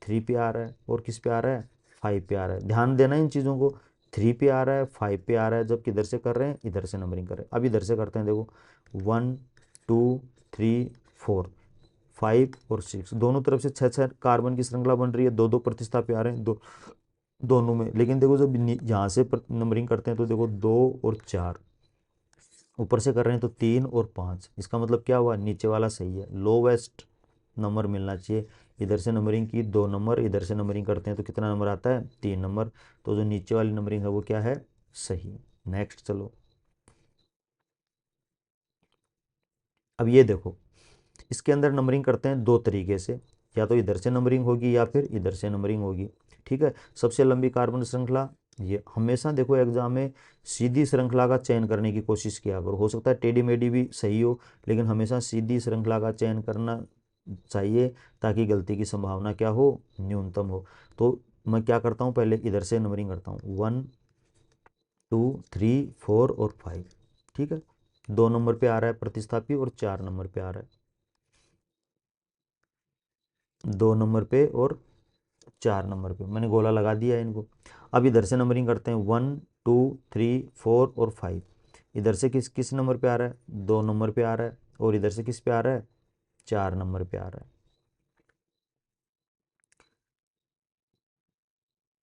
3 पे आ रहा है, और किस पे आ रहा है, 5 पे आ रहा है। ध्यान देना इन चीज़ों को, 3 पे आ रहा है, 5 पे आ रहा है, जब किधर से कर रहे हैं, इधर से नंबरिंग कर रहे हैं। अब इधर से करते हैं, देखो 1 2 3 4 5 और 6, दोनों तरफ से 6 6 कार्बन की श्रृंखला बन रही है, दो दो प्रतिस्थापी आ रहे हैं दोनों में। लेकिन देखो जब यहाँ से नंबरिंग करते हैं तो देखो 2 और 4, ऊपर से कर रहे हैं तो 3 और 5। इसका मतलब क्या हुआ, नीचे वाला सही है, लोवेस्ट नंबर मिलना चाहिए। इधर से नंबरिंग की 2 नंबर, इधर से नंबरिंग करते हैं तो कितना नंबर आता है, 3 नंबर। तो जो नीचे वाली नंबरिंग है वो क्या है, सही। नेक्स्ट चलो, अब ये देखो इसके अंदर नंबरिंग करते हैं दो तरीके से, या तो इधर से नंबरिंग होगी या फिर इधर से नंबरिंग होगी, ठीक है। सबसे लंबी कार्बन श्रृंखला, ये हमेशा देखो एग्जाम में सीधी श्रृंखला का चयन करने की कोशिश किया करो। हो सकता है टेढ़ी मेढ़ी भी सही हो, लेकिन हमेशा सीधी श्रृंखला का चयन करना चाहिए, ताकि गलती की संभावना क्या हो, न्यूनतम हो। तो मैं क्या करता हूँ, पहले इधर से नंबरिंग करता हूँ, 1 2 3 4 और 5, ठीक है। 2 नंबर पे आ रहा है प्रतिस्थापी और 4 नंबर पे आ रहा है, 2 नंबर पे और 4 नंबर पे मैंने गोला लगा दिया है इनको। अब इधर से नंबरिंग करते हैं, 1 2 3 4 और 5। इधर से किस किस नंबर पे आ रहा है, 2 नंबर पे आ रहा है, और इधर से किस पे आ रहा है, 4 नंबर पे आ रहा है।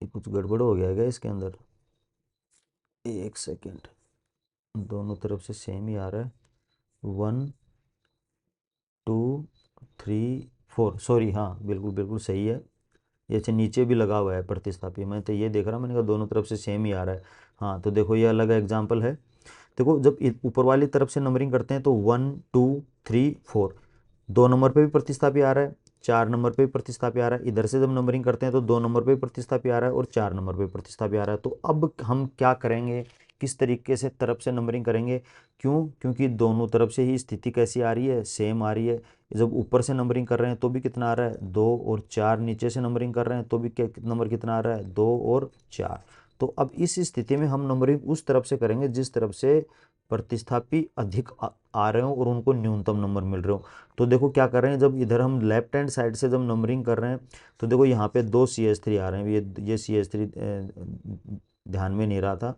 ये कुछ गड़बड़ हो गया है क्या इसके अंदर, एक सेकेंड। दोनों तरफ से सेम ही आ रहा है, 1 2 3 4, सॉरी, हाँ बिल्कुल बिल्कुल सही है। ये अच्छा नीचे भी लगा हुआ है प्रतिस्थापी, मैं तो ये देख रहा, मैंने कहा दोनों तरफ से सेम ही आ रहा है। हाँ तो देखो ये अलग एग्जाम्पल है। देखो जब ऊपर वाली तरफ से नंबरिंग करते हैं तो 1 2 3 4, 2 नंबर पे भी प्रतिस्थापी आ रहा है, 4 नंबर पे भी प्रतिस्थापी आ रहा है। इधर से जब नंबरिंग करते हैं तो 2 नंबर पे भी प्रतिस्थापी आ रहा है और 4 नंबर पे प्रतिस्थापी आ रहा है। तो अब हम क्या करेंगे, किस तरीके से तरफ से नंबरिंग करेंगे? क्यों? क्योंकि दोनों तरफ से ही स्थिति कैसी आ रही है, सेम आ रही है। जब ऊपर से नंबरिंग कर रहे हैं तो भी कितना आ रहा है, 2 और 4। नीचे से नंबरिंग कर रहे हैं तो भी क्या नंबर कितना आ रहा है, 2 और 4। तो अब इस स्थिति में हम नंबरिंग उस तरफ से करेंगे जिस तरफ से प्रतिस्थापी अधिक आ रहे हो और उनको न्यूनतम नंबर मिल रहे हो। तो देखो क्या कर रहे हैं, जब इधर हम लेफ्ट हैंड साइड से जब नंबरिंग कर रहे हैं तो देखो यहाँ पे 2 CH3 आ रहे हैं। ये CH3 ध्यान में नहीं रहा था।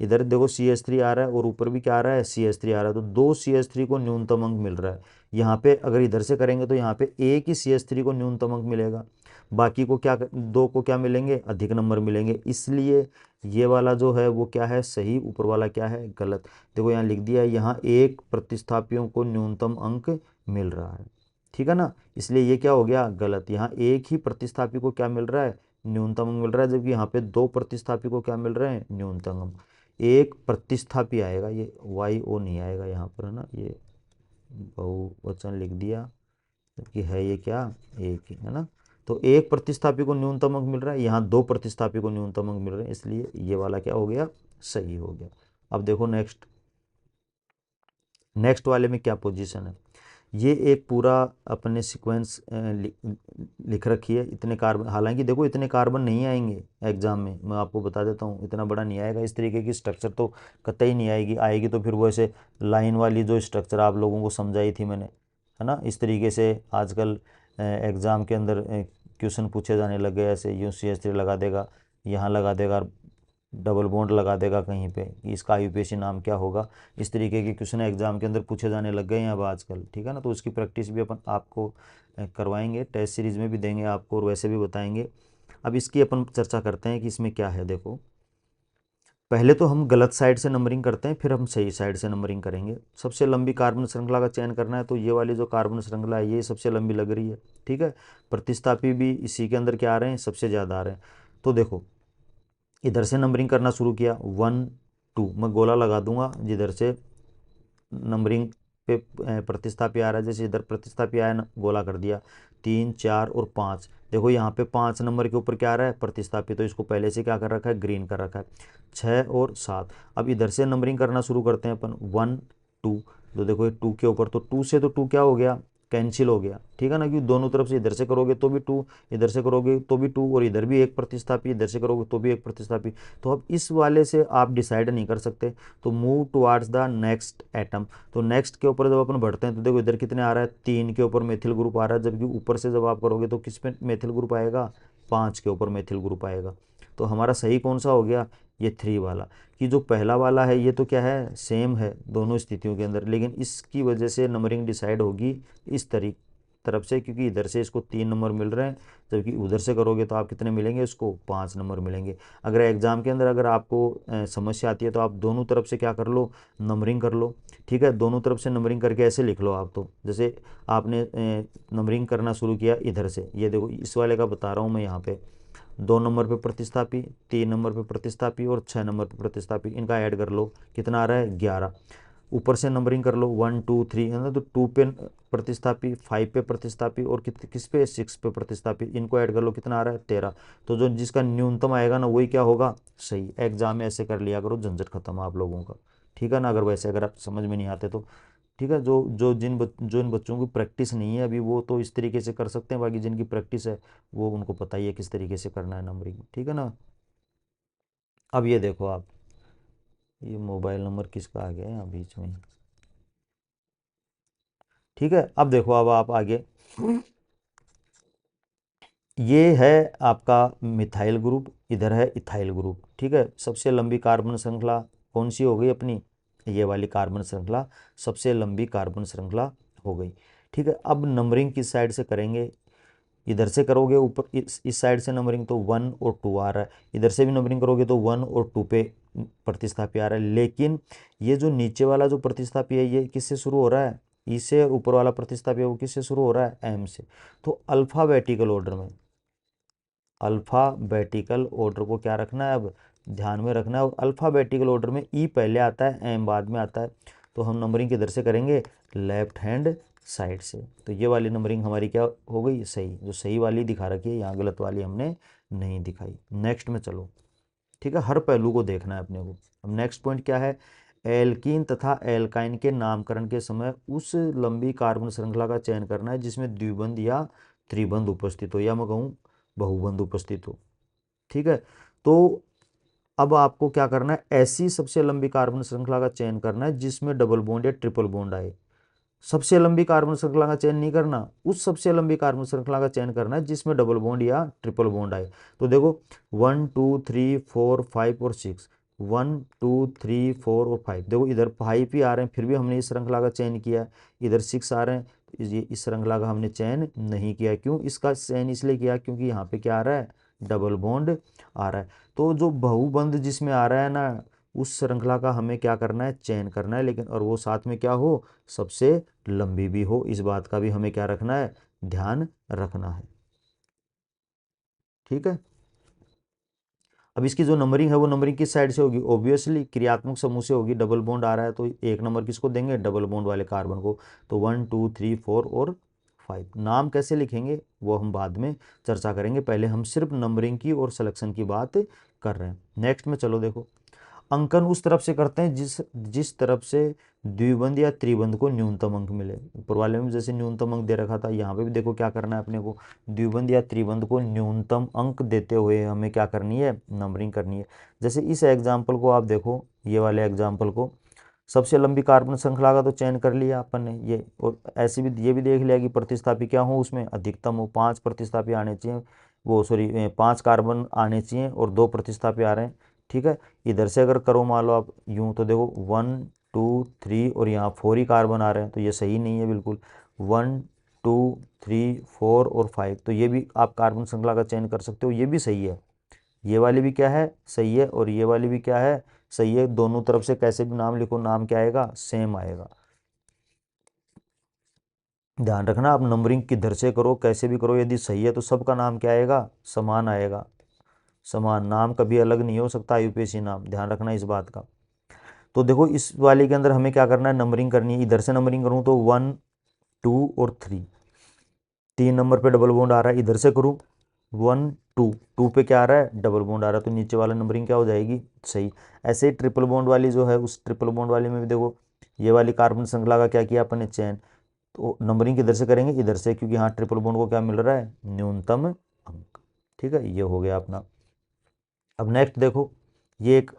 इधर देखो CH3 आ रहा है और ऊपर भी क्या आ रहा है, CH3 आ रहा है। तो 2 CH3 को न्यूनतम अंक मिल रहा है। यहाँ पे अगर इधर से करेंगे तो यहाँ पे एक ही CH3 को न्यूनतम अंक मिलेगा, बाकी को क्या, 2 को क्या मिलेंगे, अधिक नंबर मिलेंगे। इसलिए ये वाला जो है वो क्या है, सही, ऊपर वाला क्या है, गलत। देखो यहाँ लिख दिया है, यहाँ एक प्रतिस्थापियों को न्यूनतम अंक मिल रहा है, ठीक है ना। इसलिए ये क्या हो गया, गलत। यहाँ एक ही प्रतिस्थापी को क्या मिल रहा है, न्यूनतम अंक मिल रहा है, जबकि यहाँ पे 2 प्रतिस्थापी को क्या मिल रहे हैं, न्यूनतम अंक। एक प्रतिस्थापी आएगा, ये YO नहीं आएगा यहाँ पर, है ना, ये बहुवचन लिख दिया, जबकि है ये क्या, एक ही, है ना। तो एक प्रतिस्थापी को न्यूनतम अंक मिल रहा है, यहाँ 2 प्रतिस्थापी को न्यूनतम अंक मिल रहे हैं, इसलिए ये वाला क्या हो गया, सही हो गया। अब देखो नेक्स्ट, नेक्स्ट वाले में क्या पोजीशन है। ये एक पूरा अपने सीक्वेंस लिख रखी है। इतने कार्बन, हालांकि देखो इतने कार्बन नहीं आएंगे एग्जाम में, मैं आपको बता देता हूँ, इतना बड़ा नहीं आएगा। इस तरीके की स्ट्रक्चर तो कतई नहीं आएगी। आएगी तो फिर वो ऐसे लाइन वाली जो स्ट्रक्चर आप लोगों को समझाई थी मैंने, है ना, इस तरीके से आजकल एग्ज़ाम के अंदर क्वेश्चन पूछे जाने लग गए। ऐसे यूँ CH3 लगा देगा, यहाँ लगा देगा, डबल बॉन्ड लगा देगा कहीं पे कि इसका IUPAC नाम क्या होगा। इस तरीके के क्वेश्चन एग्जाम के अंदर पूछे जाने लग गए हैं अब आजकल, ठीक है ना। तो उसकी प्रैक्टिस भी अपन आपको करवाएंगे, टेस्ट सीरीज़ में भी देंगे आपको और वैसे भी बताएंगे। अब इसकी अपन चर्चा करते हैं कि इसमें क्या है। देखो पहले तो हम गलत साइड से नंबरिंग करते हैं, फिर हम सही साइड से नंबरिंग करेंगे। सबसे लंबी कार्बन श्रृंखला का चयन करना है, तो ये वाली जो कार्बन श्रृंखला है ये सबसे लंबी लग रही है, ठीक है। प्रतिस्थापी भी इसी के अंदर क्या आ रहे हैं, सबसे ज़्यादा आ रहे हैं। तो देखो इधर से नंबरिंग करना शुरू किया, 1 2, मैं गोला लगा दूंगा जिधर से नंबरिंग पे प्रतिस्थापी आ रहा है। जैसे इधर प्रतिस्थापी आया, गोला कर दिया, 3 4 और 5। देखो यहाँ पे 5 नंबर के ऊपर क्या आ रहा है, प्रतिस्थापी, तो इसको पहले से क्या कर रखा है, ग्रीन कर रखा है। 6 और 7। अब इधर से नंबरिंग करना शुरू करते हैं अपन, 1 2। तो देखो ये 2 के ऊपर, तो 2 से तो 2 क्या हो गया, कैंसिल हो गया, ठीक है ना, क्योंकि दोनों तरफ से इधर से करोगे तो भी 2, इधर से करोगे तो भी 2, और इधर भी एक प्रतिस्थापी, इधर से करोगे तो भी एक प्रतिस्थापी। तो अब इस वाले से आप डिसाइड नहीं कर सकते, तो move towards the next atom. तो नेक्स्ट के ऊपर जब अपन बढ़ते हैं तो देखो इधर कितने आ रहा है, 3 के ऊपर मेथिल ग्रुप आ रहा है, जबकि ऊपर से जब आप करोगे तो किस पे मेथिल ग्रुप आएगा, 5 के ऊपर मेथिल ग्रुप आएगा। तो हमारा सही कौन सा हो गया, ये 3 वाला। कि जो पहला वाला है ये तो क्या है, सेम है दोनों स्थितियों के अंदर, लेकिन इसकी वजह से नंबरिंग डिसाइड होगी इस तरफ से, क्योंकि इधर से इसको 3 नंबर मिल रहे हैं, जबकि उधर से करोगे तो आप कितने मिलेंगे, इसको 5 नंबर मिलेंगे। अगर एग्जाम के अंदर अगर आपको समस्या आती है तो आप दोनों तरफ से क्या कर लो, नंबरिंग कर लो, ठीक है। दोनों तरफ से नंबरिंग करके ऐसे लिख लो आप। तो जैसे आपने नंबरिंग करना शुरू किया इधर से, ये देखो इस वाले का बता रहा हूँ मैं, यहाँ पे 2 नंबर पे प्रतिस्थापी, 3 नंबर पे प्रतिस्थापी और 6 नंबर पे प्रतिस्थापी, इनका ऐड कर लो, कितना आ रहा है, 11। ऊपर से नंबरिंग कर लो, 1 2 3, है ना, तो 2 पे प्रतिस्थापी, 5 पे प्रतिस्थापी और किस पे, 6 पे प्रतिस्थापी, इनको ऐड कर लो, कितना आ रहा है, 13। तो जो जिसका न्यूनतम आएगा ना वही क्या होगा, सही। एग्जाम में ऐसे कर लिया करो, झंझट खत्म आप लोगों का, ठीक है ना। अगर वैसे अगर आप समझ में नहीं आते तो ठीक है। जो जो जो इन बच्चों की प्रैक्टिस नहीं है अभी, वो तो इस तरीके से कर सकते हैं, बाकी जिनकी प्रैक्टिस है वो उनको पता ही है किस तरीके से करना है नंबरिंग, ठीक है ना। अब ये देखो आप, ये मोबाइल नंबर किसका आ गया यहाँ बीच में, ठीक है। अब देखो, अब आप आगे, ये है आपका मिथाइल ग्रुप, इधर है इथाइल ग्रुप, ठीक है। सबसे लंबी कार्बन श्रृंखला कौन सी हो गई अपनी, ये वाली कार्बन श्रृंखला सबसे लंबी कार्बन श्रृंखला हो गई, ठीक है। अब नंबरिंग किस साइड से करेंगे, इधर से करोगे ऊपर, इस साइड से नंबरिंग तो 1 और 2 आ रहा है, इधर से भी नंबरिंग करोगे तो 1 और 2 पे प्रतिस्थापी आ रहा है। लेकिन ये जो नीचे वाला जो प्रतिस्थापी है ये किससे शुरू हो रहा है, ई से, ऊपर वाला प्रतिस्थापी है वो किससे शुरू हो रहा है, एम से। तो अल्फाबेटिकल ऑर्डर में, अल्फ़ाबेटिकल ऑर्डर को क्या रखना है, अब ध्यान में रखना है। और अल्फ़ाबेटिकल ऑर्डर में ई पहले आता है, एम बाद में आता है। तो हम नंबरिंग किधर से करेंगे, लेफ्ट हैंड साइड से। तो ये वाली नंबरिंग हमारी क्या हो गई, सही। जो सही वाली दिखा रखी है, यहाँ गलत वाली हमने नहीं दिखाई। नेक्स्ट में चलो, ठीक है, हर पहलू को देखना है अपने को। अब नेक्स्ट पॉइंट क्या है, एल्कीन तथा एल्काइन के नामकरण के समय उस लंबी कार्बन श्रृंखला का चयन करना है जिसमें द्विबंध या त्रिबंध उपस्थित हो, या मैं कहूँ बहुबंध उपस्थित हो। ठीक है, तो अब आपको क्या करना है, ऐसी सबसे लंबी कार्बन श्रृंखला का चयन करना है जिसमें डबल बॉन्ड या ट्रिपल बॉन्ड आए। सबसे लंबी कार्बन श्रृंखला का चयन नहीं करना, उस सबसे लंबी कार्बन श्रृंखला का चयन करना है जिसमें डबल बॉन्ड या ट्रिपल बॉन्ड आए। तो देखो 1 2 3 4 5 और 6, 1 2 3 4 और 5, देखो इधर 5 ही आ रहे हैं, फिर भी हमने इस श्रृंखला का चयन किया। इधर 6 आ रहे हैं, ये इस श्रृंखला का हमने चयन नहीं किया। क्यों इसका चयन इसलिए किया, क्योंकि यहाँ पे क्या आ रहा है, डबल बॉन्ड आ रहा है। तो जो बहुबंध जिसमें आ रहा है ना, उस श्रृंखला का हमें क्या करना है, चयन करना है। लेकिन और वो साथ में क्या हो, सबसे लंबी भी हो। इस बात का भी हमें क्या रखना है, ध्यान रखना है। ठीक है, अब इसकी जो नंबरिंग है वो नंबरिंग किस साइड से होगी, ऑब्वियसली क्रियात्मक समूह से होगी। डबल बॉन्ड आ रहा है तो एक नंबर किसको देंगे, डबल बॉन्ड वाले कार्बन को। तो 1 2 3 4 और 5। नाम कैसे लिखेंगे वो हम बाद में चर्चा करेंगे, पहले हम सिर्फ नंबरिंग की और सिलेक्शन की बात कर रहे हैं। नेक्स्ट में चलो देखो, अंकन उस तरफ से करते हैं जिस जिस तरफ से द्विबंध या त्रिबंध को न्यूनतम अंक मिले। ऊपर वाले में जैसे न्यूनतम अंक दे रखा था, यहाँ पे भी देखो क्या करना है अपने को, द्विबंध या त्रिबंध को न्यूनतम अंक देते हुए हमें क्या करनी है, नंबरिंग करनी है। जैसे इस एग्जाम्पल को आप देखो, ये वाले एग्जाम्पल को, सबसे लंबी कार्बन श्रृंखला का तो चयन कर लिया अपन ने ये, और ऐसे भी ये भी देख लिया कि प्रतिस्थापी क्या हो, उसमें अधिकतम हो, 5 प्रतिस्थापी आने चाहिए, वो सॉरी 5 कार्बन आने चाहिए और 2 प्रतिस्थापी आ रहे हैं। ठीक है, इधर से अगर करो मान लो आप यूं, तो देखो 1 2 3 और यहाँ 4 ही कार्बन आ रहे हैं, तो ये सही नहीं है बिल्कुल। 1 2 3 4 और 5, तो ये भी आप कार्बन श्रृंखला का चयन कर सकते हो, ये भी सही है। ये वाली भी क्या है, सही है, और ये वाली भी क्या है, सही है। दोनों तरफ से कैसे भी नाम लिखो, नाम क्या आएगा, सेम आएगा। ध्यान रखना, आप नंबरिंग किधर से करो, कैसे भी करो, यदि सही है तो सबका नाम क्या आएगा, समान आएगा। समान नाम कभी अलग नहीं हो सकता, यूपीएससी नाम, ध्यान रखना इस बात का। तो देखो इस वाले के अंदर हमें क्या करना है, नंबरिंग करनी है। इधर से नंबरिंग करूँ तो 1 2 और 3, 3 नंबर पे डबल बॉन्ड आ रहा है। इधर से करूँ 1 2 पे क्या आ रहा है, डबल बॉन्ड आ रहा है, तो नीचे वाला नंबरिंग क्या हो जाएगी, सही। ऐसे ही ट्रिपल बॉन्ड वाली जो है, उस ट्रिपल बॉन्ड वाली में भी देखो ये वाली कार्बन श्रृंखला का क्या किया अपन ने, चयन। तो नंबरिंग किधर से करेंगे, इधर से, क्योंकि यहाँ ट्रिपल बॉन्ड को क्या मिल रहा है, न्यूनतम अंक। ठीक है, ये हो गया अपना। अब नेक्स्ट देखो, ये एक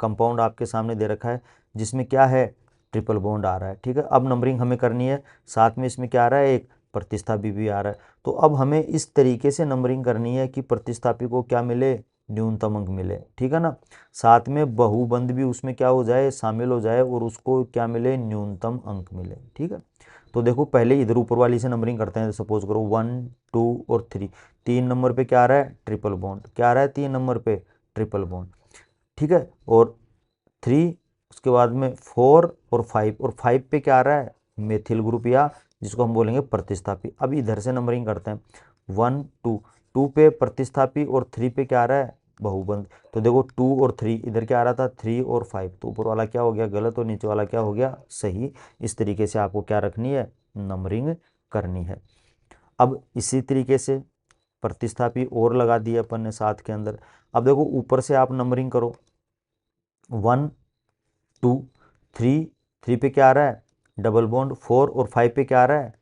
कंपाउंड आपके सामने दे रखा है जिसमें क्या है, ट्रिपल बॉन्ड आ रहा है। ठीक है, अब नंबरिंग हमें करनी है, साथ में इसमें क्या आ रहा है, एक प्रतिस्थापी भी आ रहा है। तो अब हमें इस तरीके से नंबरिंग करनी है कि प्रतिस्थापी को क्या मिले, न्यूनतम अंक मिले। ठीक है ना, साथ में बहुबंध भी उसमें क्या हो जाए, शामिल हो जाए, और उसको क्या मिले, न्यूनतम अंक मिले। ठीक है, तो देखो पहले इधर ऊपर वाली से नंबरिंग करते हैं। सपोज करो 1 2 और 3, 3 नंबर पे क्या आ रहा है, ट्रिपल बॉन्ड, क्या आ रहा है 3 नंबर पे, ट्रिपल बॉन्ड। ठीक है, और 3, उसके बाद में 4 और 5, और 5 पे क्या आ रहा है, मेथिल ग्रुप, या जिसको हम बोलेंगे प्रतिस्थापी। अब इधर से नंबरिंग करते हैं, 1 2 पे प्रतिस्थापी और 3 पे क्या आ रहा है, बहुबंध। तो देखो 2 और 3, इधर क्या आ रहा था, 3 और 5, तो ऊपर वाला क्या हो गया, गलत, और नीचे वाला क्या हो गया, सही। इस तरीके से आपको क्या रखनी है, नंबरिंग करनी है। अब इसी तरीके से प्रतिस्थापी और लगा दिए अपन ने साथ के अंदर। अब देखो ऊपर से आप नंबरिंग करो, 1 2 3, 3 पे क्या आ रहा है, डबल बॉन्ड। 4 और 5 पे क्या आ रहा है,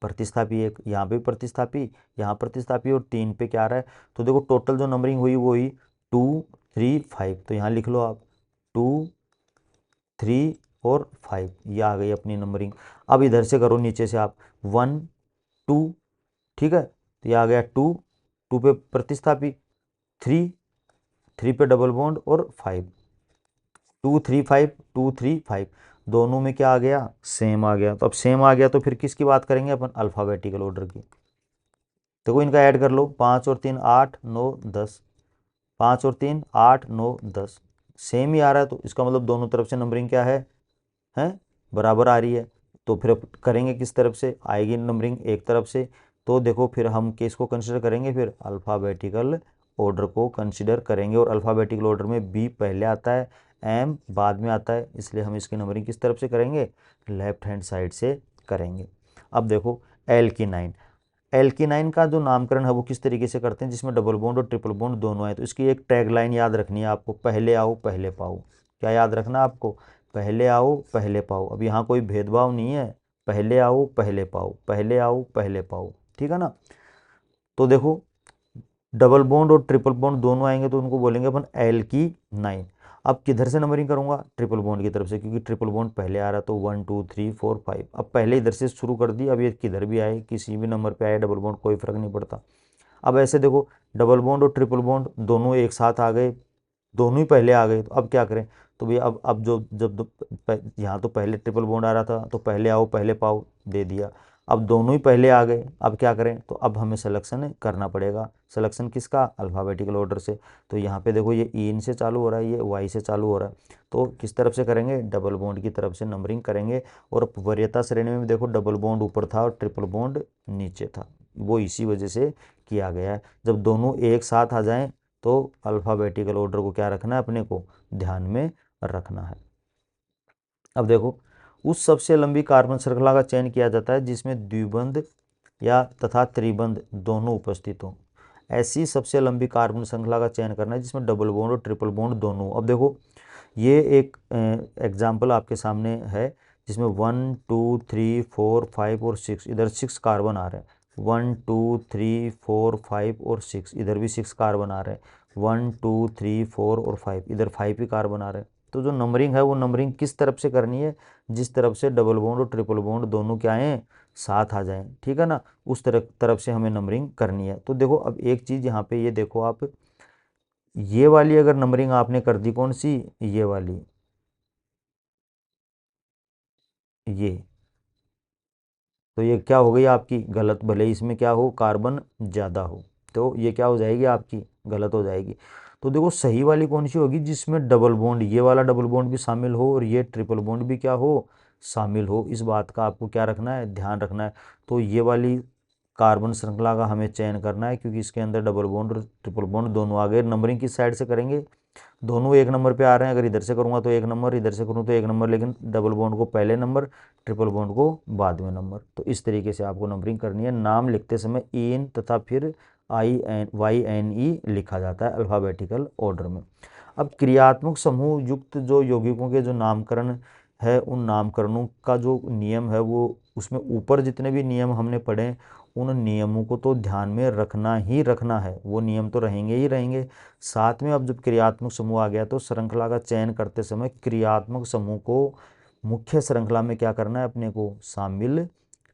प्रतिस्थापी एक, यहाँ पे प्रतिस्थापी, यहाँ प्रतिस्थापी, और 3 पे क्या आ रहा है। तो देखो टोटल जो नंबरिंग हुई वो हुई 2 3 5, तो यहाँ लिख लो आप 2 3 और 5, ये आ गई अपनी नंबरिंग। अब इधर से करो नीचे से आप 1 2, ठीक है, तो ये आ गया 2 पे प्रतिस्थापी, 3 पे डबल बॉन्ड, और 5 2 3 5 2 3 5, दोनों में क्या आ गया, सेम आ गया। तो अब सेम आ गया तो फिर किसकी बात करेंगे अपन, अल्फ़ाबेटिकल ऑर्डर की। देखो इनका ऐड कर लो, 5 और 3 8 9 10, 5 और 3 8 9 10, सेम ही आ रहा है, तो इसका मतलब दोनों तरफ से नंबरिंग क्या है बराबर आ रही है। तो फिर अब करेंगे किस तरफ से आएगी नंबरिंग, एक तरफ से। तो देखो फिर हम किसको कंसिडर करेंगे, फिर अल्फ़ाबेटिकल ऑर्डर को कंसिडर करेंगे, और अल्फ़ाबेटिकल ऑर्डर में बी पहले आता है, एम बाद में आता है, इसलिए हम इसकी नंबरिंग किस तरफ से करेंगे, लेफ्ट हैंड साइड से करेंगे। अब देखो एल्कीनाइन, एल्कीनाइन का जो नामकरण है वो किस तरीके से करते हैं, जिसमें डबल बॉन्ड और ट्रिपल बॉन्ड दोनों है। तो इसकी एक टैगलाइन याद रखनी है आपको, पहले आओ पहले पाओ। क्या याद रखना है आपको, पहले आओ पहले पाओ। अब यहाँ कोई भेदभाव नहीं है, पहले आओ पहले पाओ, पहले आओ पहले पाओ, ठीक है ना। तो देखो डबल बॉन्ड और ट्रिपल बॉन्ड दोनों आएंगे तो उनको बोलेंगे अपन एल्कीनाइन। अब किधर से नंबरिंग करूंगा, ट्रिपल बॉन्ड की तरफ से, क्योंकि ट्रिपल बॉन्ड पहले आ रहा है तो 1 2 3 4 5। अब पहले इधर से शुरू कर दी, अब ये किधर भी आए, किसी भी नंबर पे आए डबल बॉन्ड, कोई फर्क नहीं पड़ता। अब ऐसे देखो डबल बॉन्ड और ट्रिपल बॉन्ड दोनों एक साथ आ गए, दोनों ही पहले आ गए, तो अब क्या करें। तो भैया अब जो जब यहाँ तो पहले ट्रिपल बॉन्ड आ रहा था तो पहले आओ पहले पाओ दे दिया। अब दोनों ही पहले आ गए, अब क्या करें, तो अब हमें सिलेक्शन करना पड़ेगा। सिलेक्शन किसका, अल्फ़ाबेटिकल ऑर्डर से। तो यहाँ पे देखो ये इन से चालू हो रहा है, ये वाई से चालू हो रहा है, तो किस तरफ से करेंगे, डबल बॉन्ड की तरफ से नंबरिंग करेंगे। और वरीयता श्रेणी में देखो डबल बॉन्ड ऊपर था और ट्रिपल बॉन्ड नीचे था, वो इसी वजह से किया गया है। जब दोनों एक साथ आ जाएं तो अल्फ़ाबेटिकल ऑर्डर को क्या रखना है, अपने को ध्यान में रखना है। अब देखो उस सबसे लंबी कार्बन श्रृंखला का चयन किया जाता है जिसमें द्विबंध या तथा त्रिबंध दोनों उपस्थित हों। ऐसी सबसे लंबी कार्बन श्रृंखला का चयन करना है जिसमें डबल बॉन्ड और ट्रिपल बॉन्ड दोनों। अब देखो ये एक एग्जाम्पल आपके सामने है जिसमें 1 2 3 4 5 और 6, इधर 6 कार्बन आ रहे हैं। 1 2 3 4 5 और 6, इधर भी 6 कार्बन आ रहे हैं। 1 2 3 4 और 5, इधर 5 ही कार्बन आ रहे हैं। तो जो नंबरिंग है वो नंबरिंग किस तरफ से करनी है, जिस तरफ से डबल बॉन्ड और ट्रिपल बॉन्ड दोनों क्या आए, साथ आ जाएं, ठीक है ना, उस तरफ से हमें नंबरिंग करनी है। तो देखो अब एक चीज़ यहाँ पे ये देखो आप, ये वाली अगर नंबरिंग आपने कर दी, कौन सी, ये वाली, ये, तो ये क्या हो गई आपकी गलत, भले ही इसमें क्या हो कार्बन ज़्यादा हो, तो ये क्या हो जाएगी आपकी गलत हो जाएगी। तो देखो सही वाली कौन सी होगी, जिसमें डबल बॉन्ड, ये वाला डबल बॉन्ड भी शामिल हो और ये ट्रिपल बॉन्ड भी क्या हो, शामिल हो। इस बात का आपको क्या रखना है, ध्यान रखना है। तो ये वाली कार्बन श्रृंखला का हमें चयन करना है क्योंकि इसके अंदर डबल बॉन्ड और ट्रिपल बॉन्ड दोनों आ गए। नंबरिंग किस साइड से करेंगे, दोनों एक नंबर पे आ रहे हैं, अगर इधर से करूँगा तो एक नंबर, इधर से करूँ तो एक नंबर, लेकिन डबल बॉन्ड को पहले नंबर, ट्रिपल बॉन्ड को बाद में नंबर। तो इस तरीके से आपको नंबरिंग करनी है। नाम लिखते समय इन तथा फिर INYNE लिखा जाता है अल्फ़ाबेटिकल ऑर्डर में। अब क्रियात्मक समूह युक्त जो यौगिकों के जो नामकरण है, उन नामकरणों का जो नियम है वो, उसमें ऊपर जितने भी नियम हमने पढ़े उन नियमों को तो ध्यान में रखना ही रखना है, वो नियम तो रहेंगे ही रहेंगे। साथ में अब जब क्रियात्मक समूह आ गया तो श्रृंखला का चयन करते समय क्रियात्मक समूह को मुख्य श्रृंखला में क्या करना है, अपने को शामिल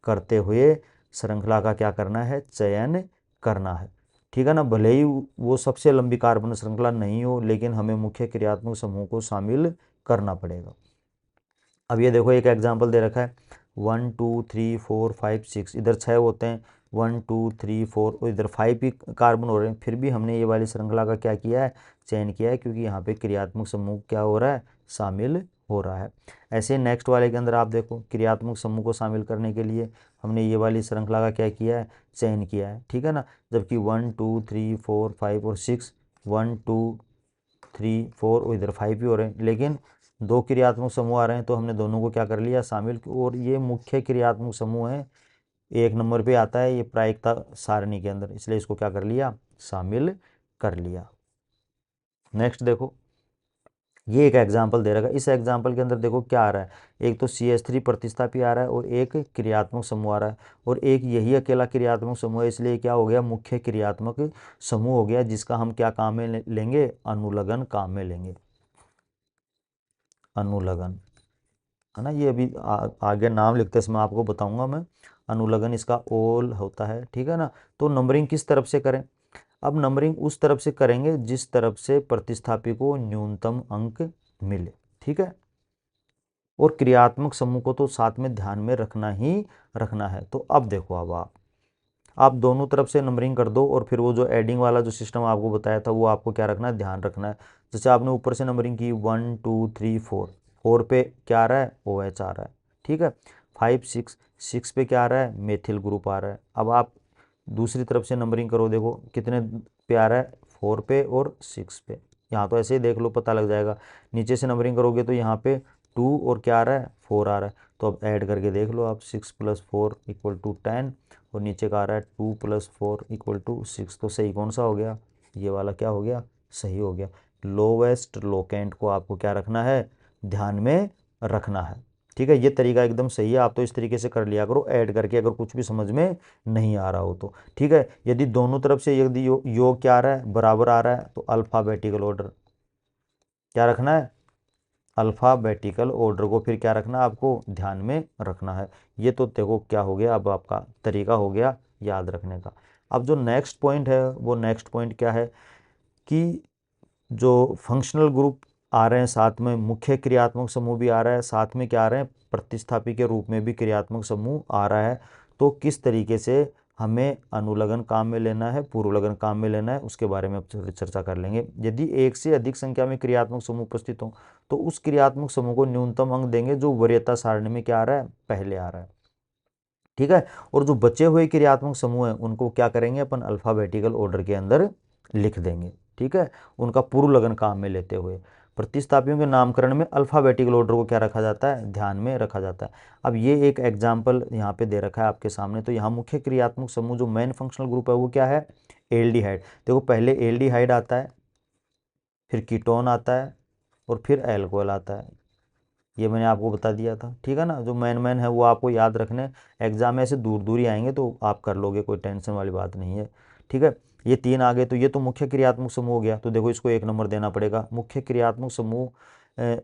करते हुए श्रृंखला का क्या करना है, चयन करना है, ठीक है ना। भले ही वो सबसे लंबी कार्बन श्रृंखला नहीं हो, लेकिन हमें मुख्य क्रियात्मक समूह को शामिल करना पड़ेगा। अब ये देखो एक एग्जांपल दे रखा है 1 2 3 4 5 6, इधर 6 होते हैं, 1 2 3 4 और इधर 5 ही कार्बन हो रहे हैं, फिर भी हमने ये वाली श्रृंखला का क्या किया है, चयन किया है, क्योंकि यहाँ पे क्रियात्मक समूह क्या हो रहा है, शामिल हो रहा है। ऐसे नेक्स्ट वाले के अंदर आप देखो क्रियात्मक समूह को शामिल करने के लिए हमने ये वाली श्रृंखला का क्या किया है, चयन किया है, ठीक है ना। जबकि 1 2 3 4 5 और 6, 1 2 3 4 और इधर 5 ही हो रहे हैं, लेकिन दो क्रियात्मक समूह आ रहे हैं तो हमने दोनों को क्या कर लिया, शामिल। और ये मुख्य क्रियात्मक समूह है, एक नंबर पे आता है ये प्रायिकता सारणी के अंदर, इसलिए इसको क्या कर लिया, शामिल कर लिया। नेक्स्ट देखो ये एक एग्जाम्पल दे रखा है, इस एग्जाम्पल के अंदर देखो क्या आ रहा है, एक तो CH3 प्रतिस्थापी आ रहा है और एक क्रियात्मक समूह आ रहा है, और एक यही अकेला क्रियात्मक समूह है, इसलिए क्या हो गया, मुख्य क्रियात्मक समूह हो गया, जिसका हम क्या काम में लेंगे, अनुलग्न काम में लेंगे, अनुलग्न, है ना। ये अभी आगे नाम लिखते समय आपको बताऊंगा मैं, अनुलग्न इसका ओल होता है, ठीक है ना। तो नंबरिंग किस तरफ से करें, अब नंबरिंग उस तरफ से करेंगे जिस तरफ से प्रतिस्थापी को न्यूनतम अंक मिले, ठीक है। और क्रियात्मक समूह को तो साथ में ध्यान में रखना ही रखना है। तो अब देखो अब आप दोनों तरफ से नंबरिंग कर दो, और फिर वो जो एडिंग वाला जो सिस्टम आपको बताया था वो आपको क्या रखना है, ध्यान रखना है। जैसे आपने ऊपर से नंबरिंग की 1 2 3 4, 4 पे क्या आ रहा है, OH आ रहा है, ठीक है। 5 6, 6 पे क्या आ रहा है, मेथिल ग्रुप आ रहा है। अब आप दूसरी तरफ से नंबरिंग करो, देखो कितने पे आ रहा है, 4 पे और 6 पे। यहाँ तो ऐसे ही देख लो पता लग जाएगा। नीचे से नंबरिंग करोगे तो यहाँ पे 2 और क्या आ रहा है 4 आ रहा है। तो अब ऐड करके देख लो आप, 6 + 4 = 10 और नीचे का आ रहा है 2 + 4 = 6। तो सही कौन सा हो गया, ये वाला क्या हो गया, सही हो गया। लोवेस्ट लोकेंट को आपको क्या रखना है, ध्यान में रखना है। ठीक है, ये तरीका एकदम सही है, आप तो इस तरीके से कर लिया करो ऐड करके, अगर कुछ भी समझ में नहीं आ रहा हो तो। ठीक है, यदि दोनों तरफ से यदि योग क्या आ रहा है, बराबर आ रहा है, तो अल्फ़ाबेटिकल ऑर्डर क्या रखना है, अल्फ़ाबेटिकल ऑर्डर को फिर क्या रखना है, आपको ध्यान में रखना है। ये तो देखो क्या हो गया, अब आपका तरीका हो गया याद रखने का। अब जो नेक्स्ट पॉइंट है, वो नेक्स्ट पॉइंट क्या है कि जो फंक्शनल ग्रुप आ रहे हैं साथ में, मुख्य क्रियात्मक समूह भी आ रहा है साथ में, क्या आ रहे हैं, प्रतिस्थापी के रूप में भी क्रियात्मक समूह आ रहा है। तो किस तरीके से हमें अनुलग्न काम में लेना है, पूर्वलग्न काम में लेना है, उसके बारे में अब चर्चा कर लेंगे। यदि एक से अधिक संख्या में क्रियात्मक समूह उपस्थित हो तो उस क्रियात्मक समूह को न्यूनतम अंक देंगे जो वरीयता सारणी में क्या आ रहा है, पहले आ रहा है। ठीक है, और जो बचे हुए क्रियात्मक समूह हैं उनको क्या करेंगे, अपन अल्फ़ाबेटिकल ऑर्डर के अंदर लिख देंगे। ठीक है, उनका पूर्व लगन काम में लेते हुए प्रतिस्थापियों के नामकरण में अल्फ़ाबेटिकल ऑर्डर को क्या रखा जाता है, ध्यान में रखा जाता है। अब ये एक एग्जाम्पल यहाँ पे दे रखा है आपके सामने। तो यहाँ मुख्य क्रियात्मक समूह जो मेन फंक्शनल ग्रुप है वो क्या है, एल्डिहाइड। देखो पहले एल्डिहाइड आता है, फिर कीटोन आता है और फिर एल्कोहल आता है। ये मैंने आपको बता दिया था। ठीक है ना, जो मेन है वो आपको याद रखने, एग्जाम में ऐसे दूर दूर ही आएंगे तो आप कर लोगे, कोई टेंशन वाली बात नहीं है। ठीक है, ये 3 आ गए, तो ये तो मुख्य क्रियात्मक समूह हो गया। तो देखो इसको 1 नंबर देना पड़ेगा। मुख्य क्रियात्मक समूह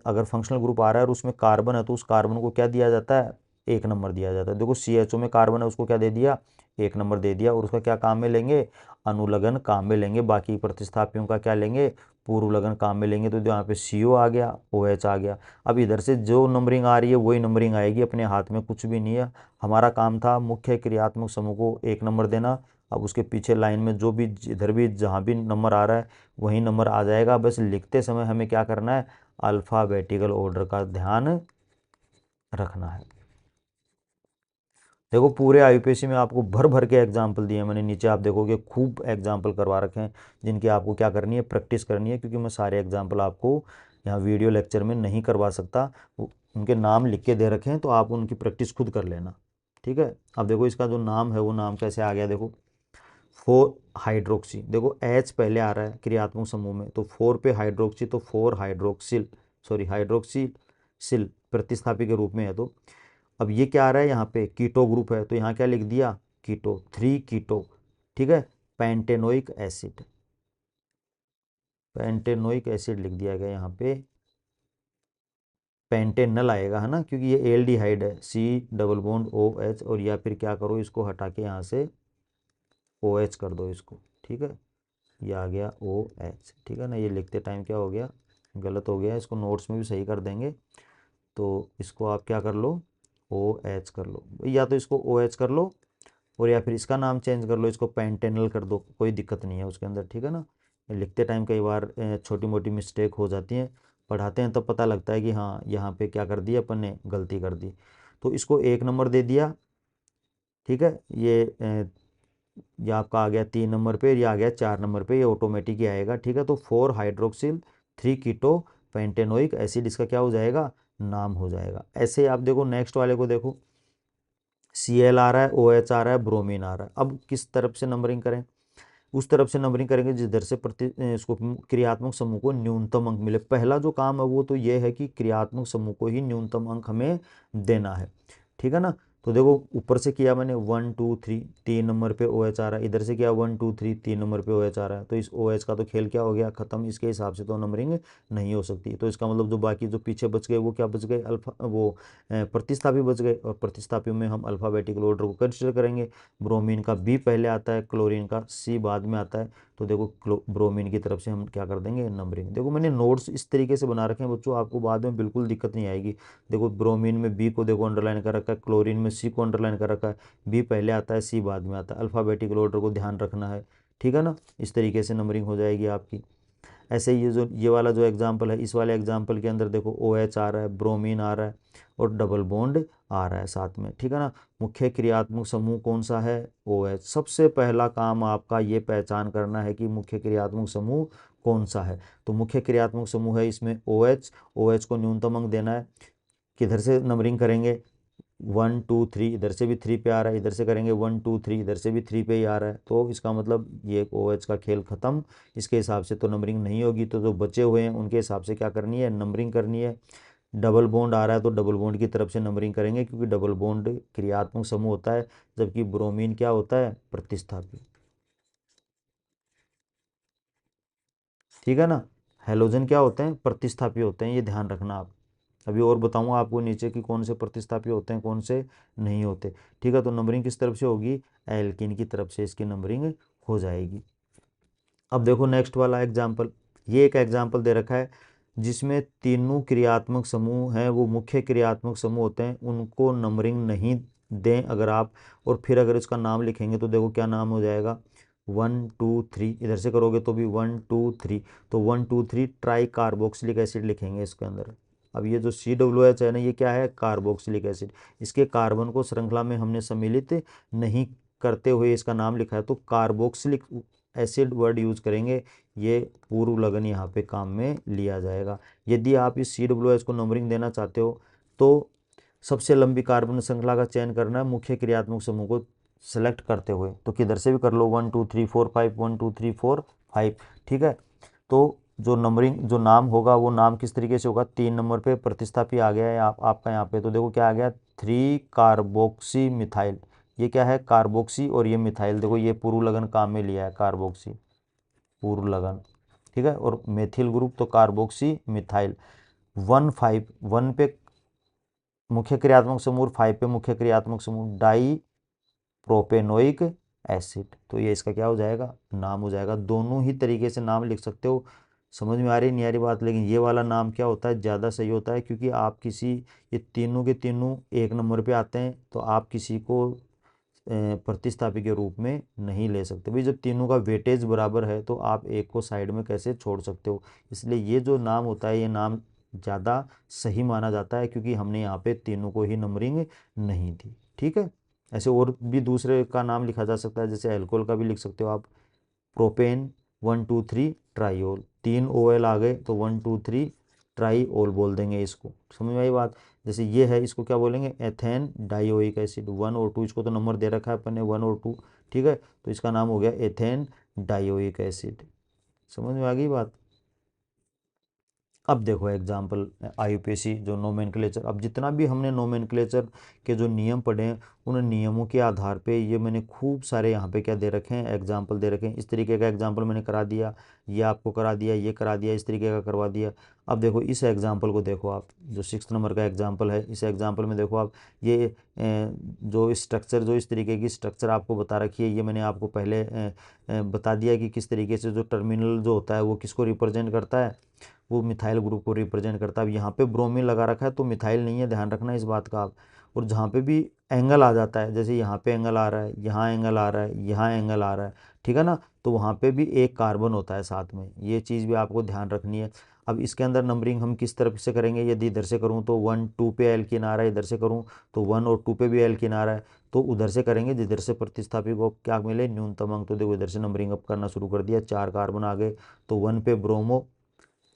अगर फंक्शनल ग्रुप आ रहा है और उसमें कार्बन है तो उस कार्बन को क्या दिया जाता है, 1 नंबर दिया जाता है। देखो CHO में कार्बन है, उसको क्या दे दिया, 1 नंबर दे दिया, और उसका क्या काम में लेंगे, अनुलग्न काम में लेंगे। बाकी प्रतिस्थापियों का क्या लेंगे, पूर्व लगन काम में लेंगे। तो जो यहाँ पे CO आ गया, OH आ गया। अब इधर से जो नंबरिंग आ रही है वही नंबरिंग आएगी, अपने हाथ में कुछ भी नहीं है। हमारा काम था मुख्य क्रियात्मक समूह को 1 नंबर देना। अब उसके पीछे लाइन में जो भी इधर भी जहाँ भी नंबर आ रहा है वही नंबर आ जाएगा। बस लिखते समय हमें क्या करना है, अल्फ़ाबेटिकल ऑर्डर का ध्यान रखना है। देखो पूरे IUPAC में आपको भर भर के एग्जाम्पल दिए मैंने, नीचे आप देखोगे खूब एग्जाम्पल करवा रखे हैं जिनकी आपको क्या करनी है, प्रैक्टिस करनी है। क्योंकि मैं सारे एग्जाम्पल आपको यहाँ वीडियो लेक्चर में नहीं करवा सकता, उनके नाम लिख के दे रखे हैं, तो आप उनकी प्रैक्टिस खुद कर लेना। ठीक है, अब देखो इसका जो नाम है वो नाम कैसे आ गया, देखो 4 हाइड्रोक्सी। देखो H पहले आ रहा है क्रियात्मक समूह में, तो 4 पे हाइड्रोक्सी, तो 4 हाइड्रोक्सिल, सॉरी हाइड्रोक्सीसिल प्रतिस्थापी के रूप में है। तो अब ये क्या आ रहा है, यहाँ पे कीटो ग्रुप है, तो यहाँ क्या लिख दिया, कीटो, 3 कीटो। ठीक है, पेंटेनोइक एसिड, पेंटेनोइक एसिड लिख दिया गया यहाँ पे। पेंटेनल आएगा है ना, क्योंकि ये एल्डिहाइड है, C डबल बॉन्ड OH, और या फिर क्या करो इसको हटा के यहाँ से OH कर दो इसको। ठीक है, ये आ गया OH। ठीक है ना, ये लिखते टाइम क्या हो गया, गलत हो गया, इसको नोट्स में भी सही कर देंगे। तो इसको आप क्या कर लो, OH कर लो, या तो इसको OH कर लो और या फिर इसका नाम चेंज कर लो, इसको पेंटेनल कर दो, कोई दिक्कत नहीं है उसके अंदर। ठीक है ना, लिखते टाइम कई बार छोटी मोटी मिस्टेक हो जाती हैं, पढ़ाते हैं तब पता लगता है कि हाँ यहाँ पे क्या कर दी अपन ने, गलती कर दी। तो इसको 1 नंबर दे दिया। ठीक है, ये आपका आ गया 3 नंबर पे, ये आ गया 4 नंबर पे, ये ऑटोमेटिक ही आएगा। ठीक है, तो 4 हाइड्रोक्सिल 3 कीटो पेंटेनोइक एसिड, इसका क्या हो जाएगा, नाम हो जाएगा। ऐसे ही आप देखो नेक्स्ट वाले को देखो, Cl आ रहा है, OH आ रहा है, ब्रोमीन आ रहा है। अब किस तरफ से नंबरिंग करें, उस तरफ से नंबरिंग करेंगे जिधर से इसको क्रियात्मक समूह को न्यूनतम अंक मिले। पहला जो काम है वो तो ये है कि क्रियात्मक समूह को ही न्यूनतम अंक हमें देना है। ठीक है ना, तो देखो ऊपर से किया मैंने 1 2 3, 3 नंबर पे OH आ रहा है, इधर से किया 1 2 3, 3 नंबर पे OH आ रहा है। तो इस OH का तो खेल क्या हो गया, खत्म। इसके हिसाब से तो नंबरिंग नहीं हो सकती। तो इसका मतलब जो बाकी जो पीछे बच गए वो क्या बच गए, अल्फा वो प्रतिस्थापी बच गए, और प्रतिस्थापियों में हम अल्फ़ाबेटिकल ऑर्डर को कंसिडर करेंगे। ब्रोमीन का B पहले आता है, क्लोरीन का C बाद में आता है। तो देखो ब्रोमीन की तरफ से हम क्या कर देंगे, नंबरिंग। देखो मैंने नोट्स इस तरीके से बना रखे हैं बच्चों, आपको बाद में बिल्कुल दिक्कत नहीं आएगी। देखो ब्रोमीन में B को देखो अंडरलाइन कर रखा है, क्लोरीन में C को अंडरलाइन कर रखा है, B पहले आता है, C बाद में आता है। अल्फ़ाबेटिकल ऑर्डर को ध्यान रखना है। ठीक है ना, इस तरीके से नंबरिंग हो जाएगी आपकी। ऐसे ही ये वाला जो एग्जाम्पल है, इस वाले एग्जाम्पल के अंदर देखो OH आ रहा है, ब्रोमीन आ रहा है और डबल बॉन्ड आ रहा है साथ में। ठीक है ना, मुख्य क्रियात्मक समूह कौन सा है, OH। सबसे पहला काम आपका ये पहचान करना है कि मुख्य क्रियात्मक समूह कौन सा है। तो मुख्य क्रियात्मक समूह है इसमें OH, OH को न्यूनतम अंक देना है। किधर से नंबरिंग करेंगे, 1 2 3, इधर से भी 3 पे आ रहा है, इधर से करेंगे 1 2 3, इधर से भी 3 पे ही आ रहा है, तो इसका मतलब ये OH का खेल ख़त्म। इसके हिसाब से तो नंबरिंग नहीं होगी, तो जो बचे हुए हैं उनके हिसाब से क्या करनी है, नंबरिंग करनी है। डबल बॉन्ड आ रहा है तो डबल बॉन्ड की तरफ से नंबरिंग करेंगे, क्योंकि डबल बॉन्ड क्रियात्मक समूह होता है, जबकि ब्रोमीन क्या होता है, प्रतिस्थापी। ठीक है ना। हेलोजन क्या होते हैं, प्रतिस्थापी होते हैं, ये ध्यान रखना आप। अभी और बताऊंगा आपको नीचे कि कौन से प्रतिस्थापी होते हैं, कौन से नहीं होते। ठीक है, तो नंबरिंग किस तरफ से होगी, एल्कीन की तरफ से इसकी नंबरिंग हो जाएगी। अब देखो नेक्स्ट वाला एग्जाम्पल, ये एक एग्जाम्पल दे रखा है जिसमें तीनों क्रियात्मक समूह हैं, वो मुख्य क्रियात्मक समूह होते हैं, उनको नंबरिंग नहीं दें अगर आप, और फिर अगर इसका नाम लिखेंगे तो देखो क्या नाम हो जाएगा, 1 2 3, इधर से करोगे तो भी 1 2 3, तो 1 2 3 ट्राई कार्बोक्सिलिक एसिड लिखेंगे इसके अंदर। अब ये जो COOH है ना, ये क्या है, कार्बोक्सिलिक एसिड। इसके कार्बन को श्रृंखला में हमने सम्मिलित नहीं करते हुए इसका नाम लिखा है, तो कार्बोक्सिलिक एसिड वर्ड यूज करेंगे, ये पूर्व लगन यहाँ पे काम में लिया जाएगा। यदि आप इस COOH को नंबरिंग देना चाहते हो तो सबसे लंबी कार्बन श्रृंखला का चयन करना है मुख्य क्रियात्मक समूह को सेलेक्ट करते हुए, तो किधर से भी कर लो, 1 2 3 4 5, 1 2 3 4 5। ठीक है, तो जो नंबरिंग जो नाम होगा वो नाम किस तरीके से होगा, 3 नंबर पे प्रतिस्थापी आ गया है आपका यहाँ पे, तो देखो क्या आ गया, 3 कार्बोक्सी मिथाइल। ये क्या है, कार्बोक्सी, और ये मिथाइल, देखो ये पूर्व लगन काम में लिया है, कार्बोक्सी पूर्व लगन। ठीक है, और मेथिल ग्रुप तो कार्बोक्सी मिथाइल। 1 5 1 पे मुख्य क्रियात्मक समूह, 5 पे मुख्य क्रियात्मक समूह, डाई प्रोपेनोइक एसिड, तो ये इसका क्या हो जाएगा, नाम हो जाएगा। दोनों ही तरीके से नाम लिख सकते हो, समझ में आ रही नहीं आ रही बात, लेकिन ये वाला नाम क्या होता है, ज़्यादा सही होता है, क्योंकि आप किसी, ये तीनों के तीनों 1 नंबर पे आते हैं, तो आप किसी को प्रतिस्थापी के रूप में नहीं ले सकते भाई। जब तीनों का वेटेज बराबर है तो आप एक को साइड में कैसे छोड़ सकते हो, इसलिए ये जो नाम होता है, ये नाम ज़्यादा सही माना जाता है, क्योंकि हमने यहाँ पे तीनों को ही नंबरिंग नहीं दी। ठीक है, ऐसे और भी दूसरे का नाम लिखा जा सकता है, जैसे अल्कोहल का भी लिख सकते हो आप, प्रोपेन 1 2 3 ट्राईओल, 3 OL आ गए तो 1 2 3 ट्राईओल बोल देंगे इसको, समझ में आई बात। जैसे ये है, इसको क्या बोलेंगे, एथेन डाइओइक एसिड, 1 और 2, इसको तो नंबर दे रखा है अपन ने 1 और 2। ठीक है, तो इसका नाम हो गया एथेन डाइओइक एसिड, समझ में आ गई बात। अब देखो एग्जाम्पल, IUPAC जो नोमेनक्लेचर, अब जितना भी हमने नोमेनक्लेचर के जो नियम पढ़े हैं, उन नियमों के आधार पे ये मैंने खूब सारे यहाँ पे क्या दे रखे हैं, एग्जाम्पल दे रखे हैं। इस तरीके का एग्जाम्पल मैंने करा दिया, ये आपको करा दिया, ये करा दिया, इस तरीके का करवा दिया। अब देखो इस एग्जाम्पल को देखो आप, जो 6 नंबर का एग्जाम्पल है, इस एग्जाम्पल में देखो आप, ये जो स्ट्रक्चर, जो इस तरीके की स्ट्रक्चर आपको बता रखी है, ये मैंने आपको पहले बता दिया कि किस तरीके से जो टर्मिनल जो होता है वो किसको रिप्रेजेंट करता है, वो मिथाइल ग्रुप को रिप्रेजेंट करता है। अब यहाँ पे ब्रोमीन लगा रखा है तो मिथाइल नहीं है, ध्यान रखना इस बात का आप। और जहाँ पे भी एंगल आ जाता है, जैसे यहाँ पे एंगल आ रहा है, यहाँ एंगल आ रहा है, यहाँ एंगल आ रहा है, ठीक है ना, तो वहाँ पे भी एक कार्बन होता है साथ में, ये चीज़ भी आपको ध्यान रखनी है। अब इसके अंदर नंबरिंग हम किस तरफ से करेंगे, यदि इधर से करूँ तो 1 2 पे एल्कीन आ रहा है, इधर से करूँ तो 1 और 2 पे भी एल्कीन आ रहा है, तो उधर से करेंगे जिधर से प्रतिस्थापी को क्या मिले, न्यूनतम अंक। तो देखो इधर से नंबरिंग अप करना शुरू कर दिया, 4 कार्बन आ गए, तो 1 पे ब्रोमो,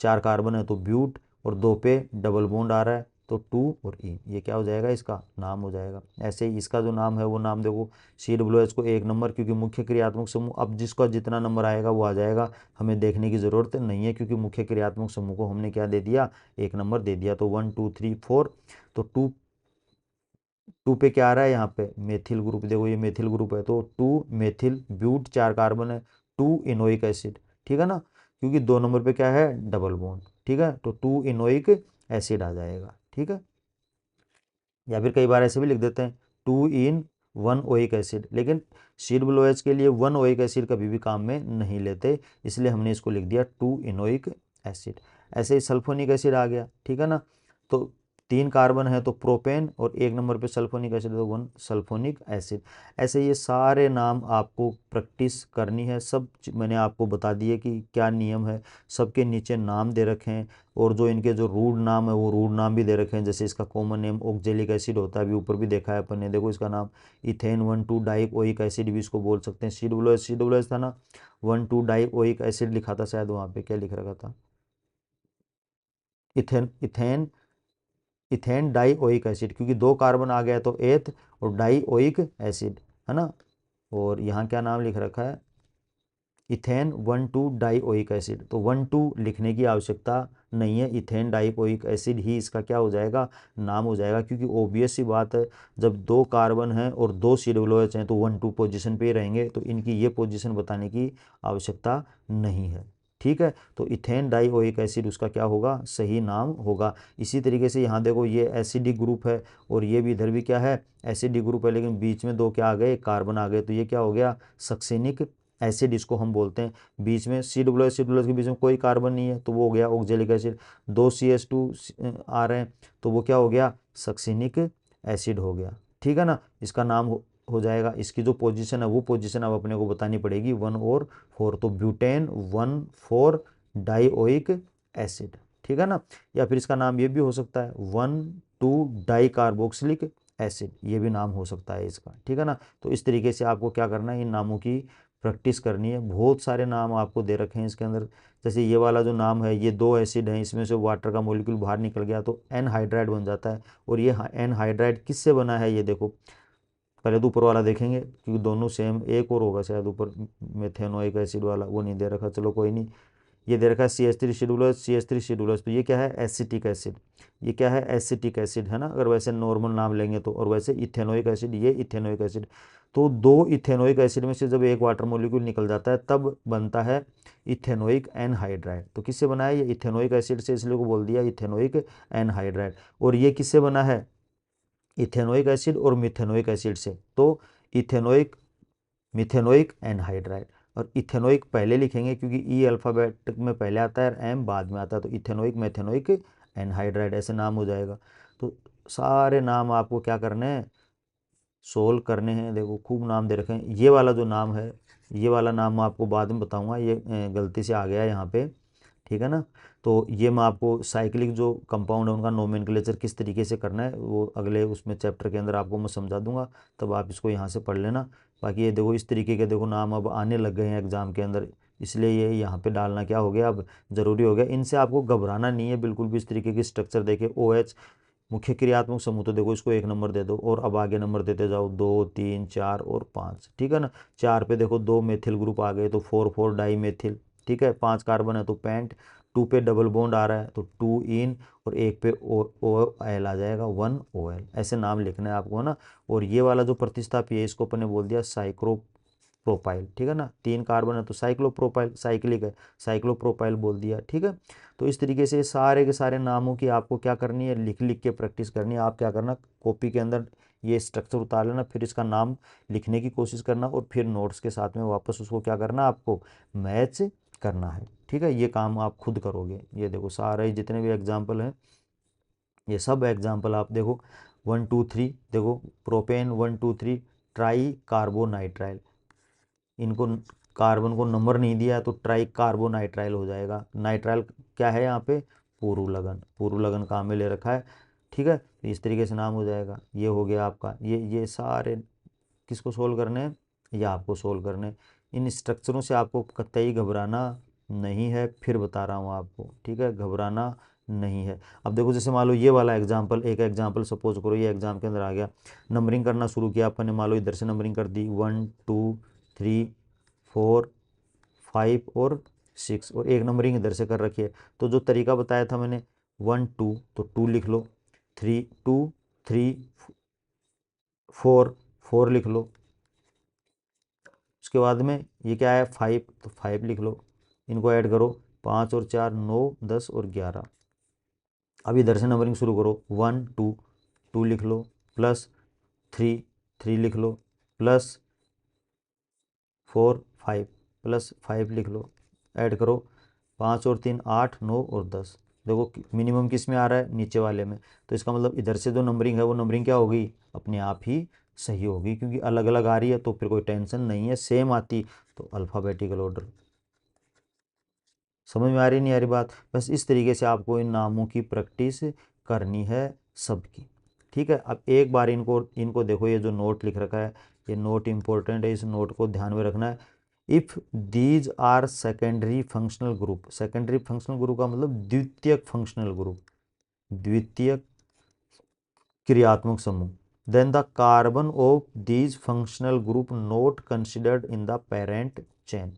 4 कार्बन है तो ब्यूट, और 2 पे डबल बॉन्ड आ रहा है तो 2 और E, ये क्या हो जाएगा, इसका नाम हो जाएगा। ऐसे ही इसका जो नाम है वो नाम देखो, COOH को 1 नंबर, क्योंकि मुख्य क्रियात्मक समूह, अब जिसका जितना नंबर आएगा वो आ जाएगा, हमें देखने की ज़रूरत नहीं है, क्योंकि मुख्य क्रियात्मक समूह को हमने क्या दे दिया, 1 नंबर दे दिया। तो 1 2 3 4, तो टू टू पे क्या आ रहा है, यहाँ पे मेथिल ग्रुप, देखो ये मेथिल ग्रुप है, तो 2 मेथिल ब्यूट, 4 कार्बन है, 2 इनोइक एसिड। ठीक है ना, क्योंकि 2 नंबर पे क्या है, डबल बॉन्ड। ठीक है, तो 2 इनोइक एसिड आ जाएगा। ठीक है, या फिर कई बार ऐसे भी लिख देते हैं 2 in 1 ओइक एसिड, लेकिन COOH के लिए 1 ओइक एसिड कभी भी काम में नहीं लेते, इसलिए हमने इसको लिख दिया 2 इनोइक एसिड। ऐसे ही सल्फोनिक एसिड आ गया। ठीक है ना, तो 3 कार्बन है तो प्रोपेन, और 1 नंबर पे सल्फोनिक एसिड तो 1 सल्फोनिक एसिड। ऐसे ये सारे नाम आपको प्रैक्टिस करनी है, सब मैंने आपको बता दिए कि क्या नियम है, सबके नीचे नाम दे रखे हैं, और जो इनके जो रूट नाम है वो रूट नाम भी दे रखे हैं। जैसे इसका कॉमन नेम ऑक्जेलिक एसिड होता है, अभी ऊपर भी देखा है अपन ने, देखो इसका नाम इथेन 1 2 डाइक ओइक एसिड भी इसको बोल सकते हैं। COOH था ना, 1 2 डाइक ओइक एसिड लिखा था शायद, वहाँ पे क्या लिख रखा था, ethane ethane ethane dioic acid, क्योंकि 2 कार्बन आ गया तो एथ और डाइओइक एसिड है ना। और यहाँ क्या नाम लिख रखा है, इथेन 1,2 डाइओइक एसिड। तो 1,2 लिखने की आवश्यकता नहीं है, इथेन डाइओइक एसिड ही इसका क्या हो जाएगा, नाम हो जाएगा, क्योंकि ऑब्वियस सी बात है जब 2 कार्बन हैं और 2 COOH हैं तो 1,2 पोजीशन पे ही रहेंगे, तो इनकी ये पोजीशन बताने की आवश्यकता नहीं है। ठीक है, तो इथेन डाइओइक एसिड उसका क्या होगा, सही नाम होगा। इसी तरीके से यहाँ देखो ये एसिडिक ग्रुप है और ये भी इधर भी क्या है, एसिडिक ग्रुप है, लेकिन बीच में 2 क्या आ गए, कार्बन आ गए, तो ये क्या हो गया, सक्सेनिक एसिड इसको हम बोलते हैं। बीच में COOH के बीच में कोई कार्बन नहीं है तो वो हो गया ऑक्जेलिक एसिड। 2 CH2 आ रहे हैं तो वो क्या हो गया, सक्सेनिक एसिड हो गया। ठीक है ना, इसका नाम हो जाएगा। इसकी जो पोजीशन है वो पोजीशन अब अपने को बतानी पड़ेगी 1 और 4, तो ब्यूटेन 1,4 डाइओइक एसिड। ठीक है ना, या फिर इसका नाम ये भी हो सकता है 1,2 डाई कार्बोक्सिलिक एसिड, ये भी नाम हो सकता है इसका। ठीक है ना, तो इस तरीके से आपको क्या करना है, इन नामों की प्रैक्टिस करनी है। बहुत सारे नाम आपको दे रखे हैं इसके अंदर, जैसे ये वाला जो नाम है, ये 2 एसिड हैं, इसमें से वाटर का मॉलिक्यूल बाहर निकल गया तो एनहाइड्राइड बन जाता है। और ये एनहाइड्राइड किससे बना है, ये देखो पहले तो ऊपर वाला देखेंगे क्योंकि दोनों सेम, एक और होगा शायद ऊपर मेथेनोइक एसिड वाला, वो नहीं दे रखा, चलो कोई नहीं। ये दे रखा है CH3 शेड्यूलस, CH3 शेड्यूलस, तो ये क्या है, एसिटिक एसिड। ये क्या है, एसिटिक एसिड है ना, अगर वैसे नॉर्मल नाम लेंगे तो। और वैसे इथेनोइक एसिड, ये इथेनोइक एसिड। तो 2 इथेनोइक एसिड में से जब एक वाटर मॉलिक्यूल निकल जाता है तब बनता है इथेनोइक एनहाइड्राइड। तो किससे बना है, ये इथेनोइक एसिड से, इसलिए को बोल दिया इथेनोइक एनहाइड्राइड। और ये किससे बना है, इथेनोइक एसिड और मिथेनोइक एसिड से, तो इथेनोइक मिथेनोइक एनहाइड्राइड। और इथेनोइक पहले लिखेंगे क्योंकि ई अल्फ़ाबेट में पहले आता है और एम बाद में आता है, तो इथेनोइक मेथेनोइक एनहाइड्राइड ऐसे नाम हो जाएगा। तो सारे नाम आपको क्या करने हैं, सोल्व करने हैं। देखो खूब नाम दे रखे हैं। ये वाला जो नाम है, ये वाला नाम मैं आपको बाद में बताऊंगा, ये गलती से आ गया यहाँ पे। ठीक है ना, तो ये मैं आपको साइक्लिक जो कंपाउंड है उनका नोमेनक्लेचर किस तरीके से करना है वो अगले उसमें चैप्टर के अंदर आपको मैं समझा दूंगा, तब आप इसको यहाँ से पढ़ लेना। बाकी ये देखो इस तरीके के देखो नाम अब आने लग गए हैं एग्जाम के अंदर, इसलिए ये यहाँ पे डालना क्या हो गया, अब ज़रूरी हो गया। इनसे आपको घबराना नहीं है बिल्कुल भी। इस तरीके की स्ट्रक्चर देखे, OH मुख्य क्रियात्मक समूह, तो देखो इसको 1 नंबर दे दो और अब आगे नंबर देते जाओ, 2, 3, 4 और 5। ठीक है ना, 4 पे देखो 2 मेथिल ग्रुप आ गए तो 4,4 डाई मेथिल। ठीक है, 5 कार्बन है तो पेंट। 2 पे डबल बॉन्ड आ रहा है तो 2 इन, और 1 पे OL आ जाएगा 1 OL। ऐसे नाम लिखना है आपको, है ना। और ये वाला जो प्रतिस्थापी है इसको अपन ने बोल दिया साइक्लोप्रोपाइल। ठीक है ना, 3 कार्बन है तो साइक्लोप्रोपाइल, साइक्लिक है, साइक्लोप्रोपाइल बोल दिया। ठीक है, तो इस तरीके से सारे के सारे नामों की आपको क्या करनी है, लिख लिख के प्रैक्टिस करनी है। आप क्या करना, कॉपी के अंदर ये स्ट्रक्चर उतार लेना, फिर इसका नाम लिखने की कोशिश करना, और फिर नोट्स के साथ में वापस उसको क्या करना, आपको मैच करना है। ठीक है, ये काम आप खुद करोगे। ये देखो सारे जितने भी एग्जाम्पल हैं, ये सब एग्जाम्पल आप देखो 1, 2, 3, देखो प्रोपेन 1, 2, 3 ट्राई कार्बोनाइट्राइल, इनको कार्बन को नंबर नहीं दिया तो ट्राई कार्बोनाइट्राइल हो जाएगा। नाइट्राइल क्या है यहाँ पे, पुरुलगन, पुरुलगन काम में ले रखा है। ठीक है, तो इस तरीके से नाम हो जाएगा। ये हो गया आपका, ये सारे किसको सोल्व करने हैं, ये आपको सोल्व करने हैं। इन स्ट्रक्चरों से आपको कतई घबराना नहीं है, फिर बता रहा हूँ आपको। ठीक है, घबराना नहीं है। अब देखो जैसे मान लो ये वाला एग्जाम्पल, एक एग्जाम्पल सपोज करो ये एग्जाम के अंदर आ गया, नंबरिंग करना शुरू किया अपन ने, मान लो इधर से नंबरिंग कर दी 1, 2, 3, 4, 5 और 6, और एक नंबरिंग इधर से कर रखी है। तो जो तरीका बताया था मैंने 1, 2 तो 2 लिख लो, 3, 2, 3, 4, 4 लिख लो। उसके बाद में ये क्या है 5, तो 5 लिख लो। इनको ऐड करो, 5 और 4 9, 10 और 11। अब इधर से नंबरिंग शुरू करो, 1, 2, 2 लिख लो, प्लस 3, 3 लिख लो, प्लस 4, 5, प्लस 5 लिख लो, ऐड करो 5 और 3 8, 9 और 10। देखो मिनिमम किस में आ रहा है, नीचे वाले में। तो इसका मतलब इधर से जो नंबरिंग है वो नंबरिंग क्या होगी, अपने आप ही सही होगी, क्योंकि अलग अलग आ रही है तो फिर कोई टेंशन नहीं है। सेम आती तो अल्फ़ाबेटिकल ऑर्डर। समझ में आ रही नहीं आ रही बात, बस इस तरीके से आपको इन नामों की प्रैक्टिस करनी है सबकी। ठीक है, अब एक बार इनको इनको देखो, ये जो नोट लिख रखा है ये नोट इंपॉर्टेंट है, इस नोट को ध्यान में रखना है। If these are secondary functional group, secondary functional group का मतलब द्वितीयक फंक्शनल ग्रुप, द्वितीयक क्रियात्मक समूह। Then the carbon of these functional group not considered in the parent chain.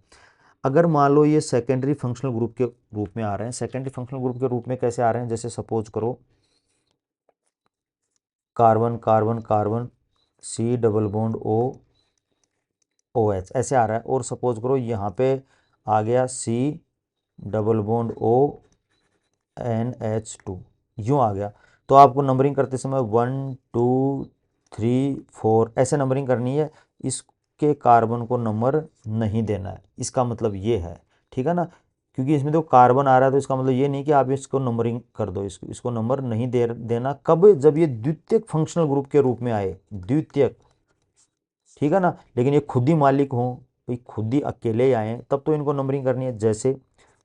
अगर मान लो ये सेकेंडरी फंक्शनल ग्रुप के रूप में आ रहे हैं, सेकेंडरी फंक्शनल ग्रुप के रूप में कैसे आ रहे हैं, जैसे सपोज करो carbon carbon carbon C double bond O O H ऐसे आ रहा है, और सपोज करो यहाँ पे आ गया सी डबल बॉन्ड ओ NH2 यूँ आ गया। तो आपको नंबरिंग करते समय 1 2 3 4 ऐसे नंबरिंग करनी है, इसके कार्बन को नंबर नहीं देना है, इसका मतलब ये है, ठीक है ना। क्योंकि इसमें तो कार्बन आ रहा है, तो इसका मतलब ये नहीं कि आप इसको नंबरिंग कर दो, इसको नंबर नहीं देना। कब? जब ये द्वितीयक फंक्शनल ग्रुप के रूप में आए, द्वितीयक, ठीक है ना। लेकिन ये खुद ही मालिक हों, भाई खुद ही अकेले आए, तब तो इनको नंबरिंग करनी है, जैसे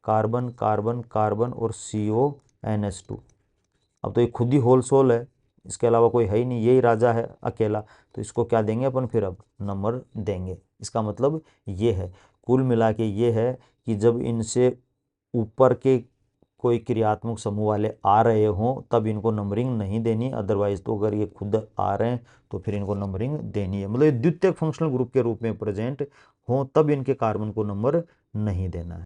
कार्बन कार्बन कार्बन और CONH2। अब तो ये खुद ही होल सोल है, इसके अलावा कोई है ही नहीं, यही राजा है अकेला, तो इसको क्या देंगे अपन फिर, अब नंबर देंगे। इसका मतलब ये है, कुल मिला के ये है कि जब इनसे ऊपर के कोई क्रियात्मक समूह वाले आ रहे हों तब इनको नंबरिंग नहीं देनी, अदरवाइज तो अगर ये खुद आ रहे हैं तो फिर इनको नंबरिंग देनी है। मतलब ये द्वितीयक फंक्शनल ग्रुप के रूप में प्रेजेंट हों तब इनके कार्बन को नंबर नहीं देना है।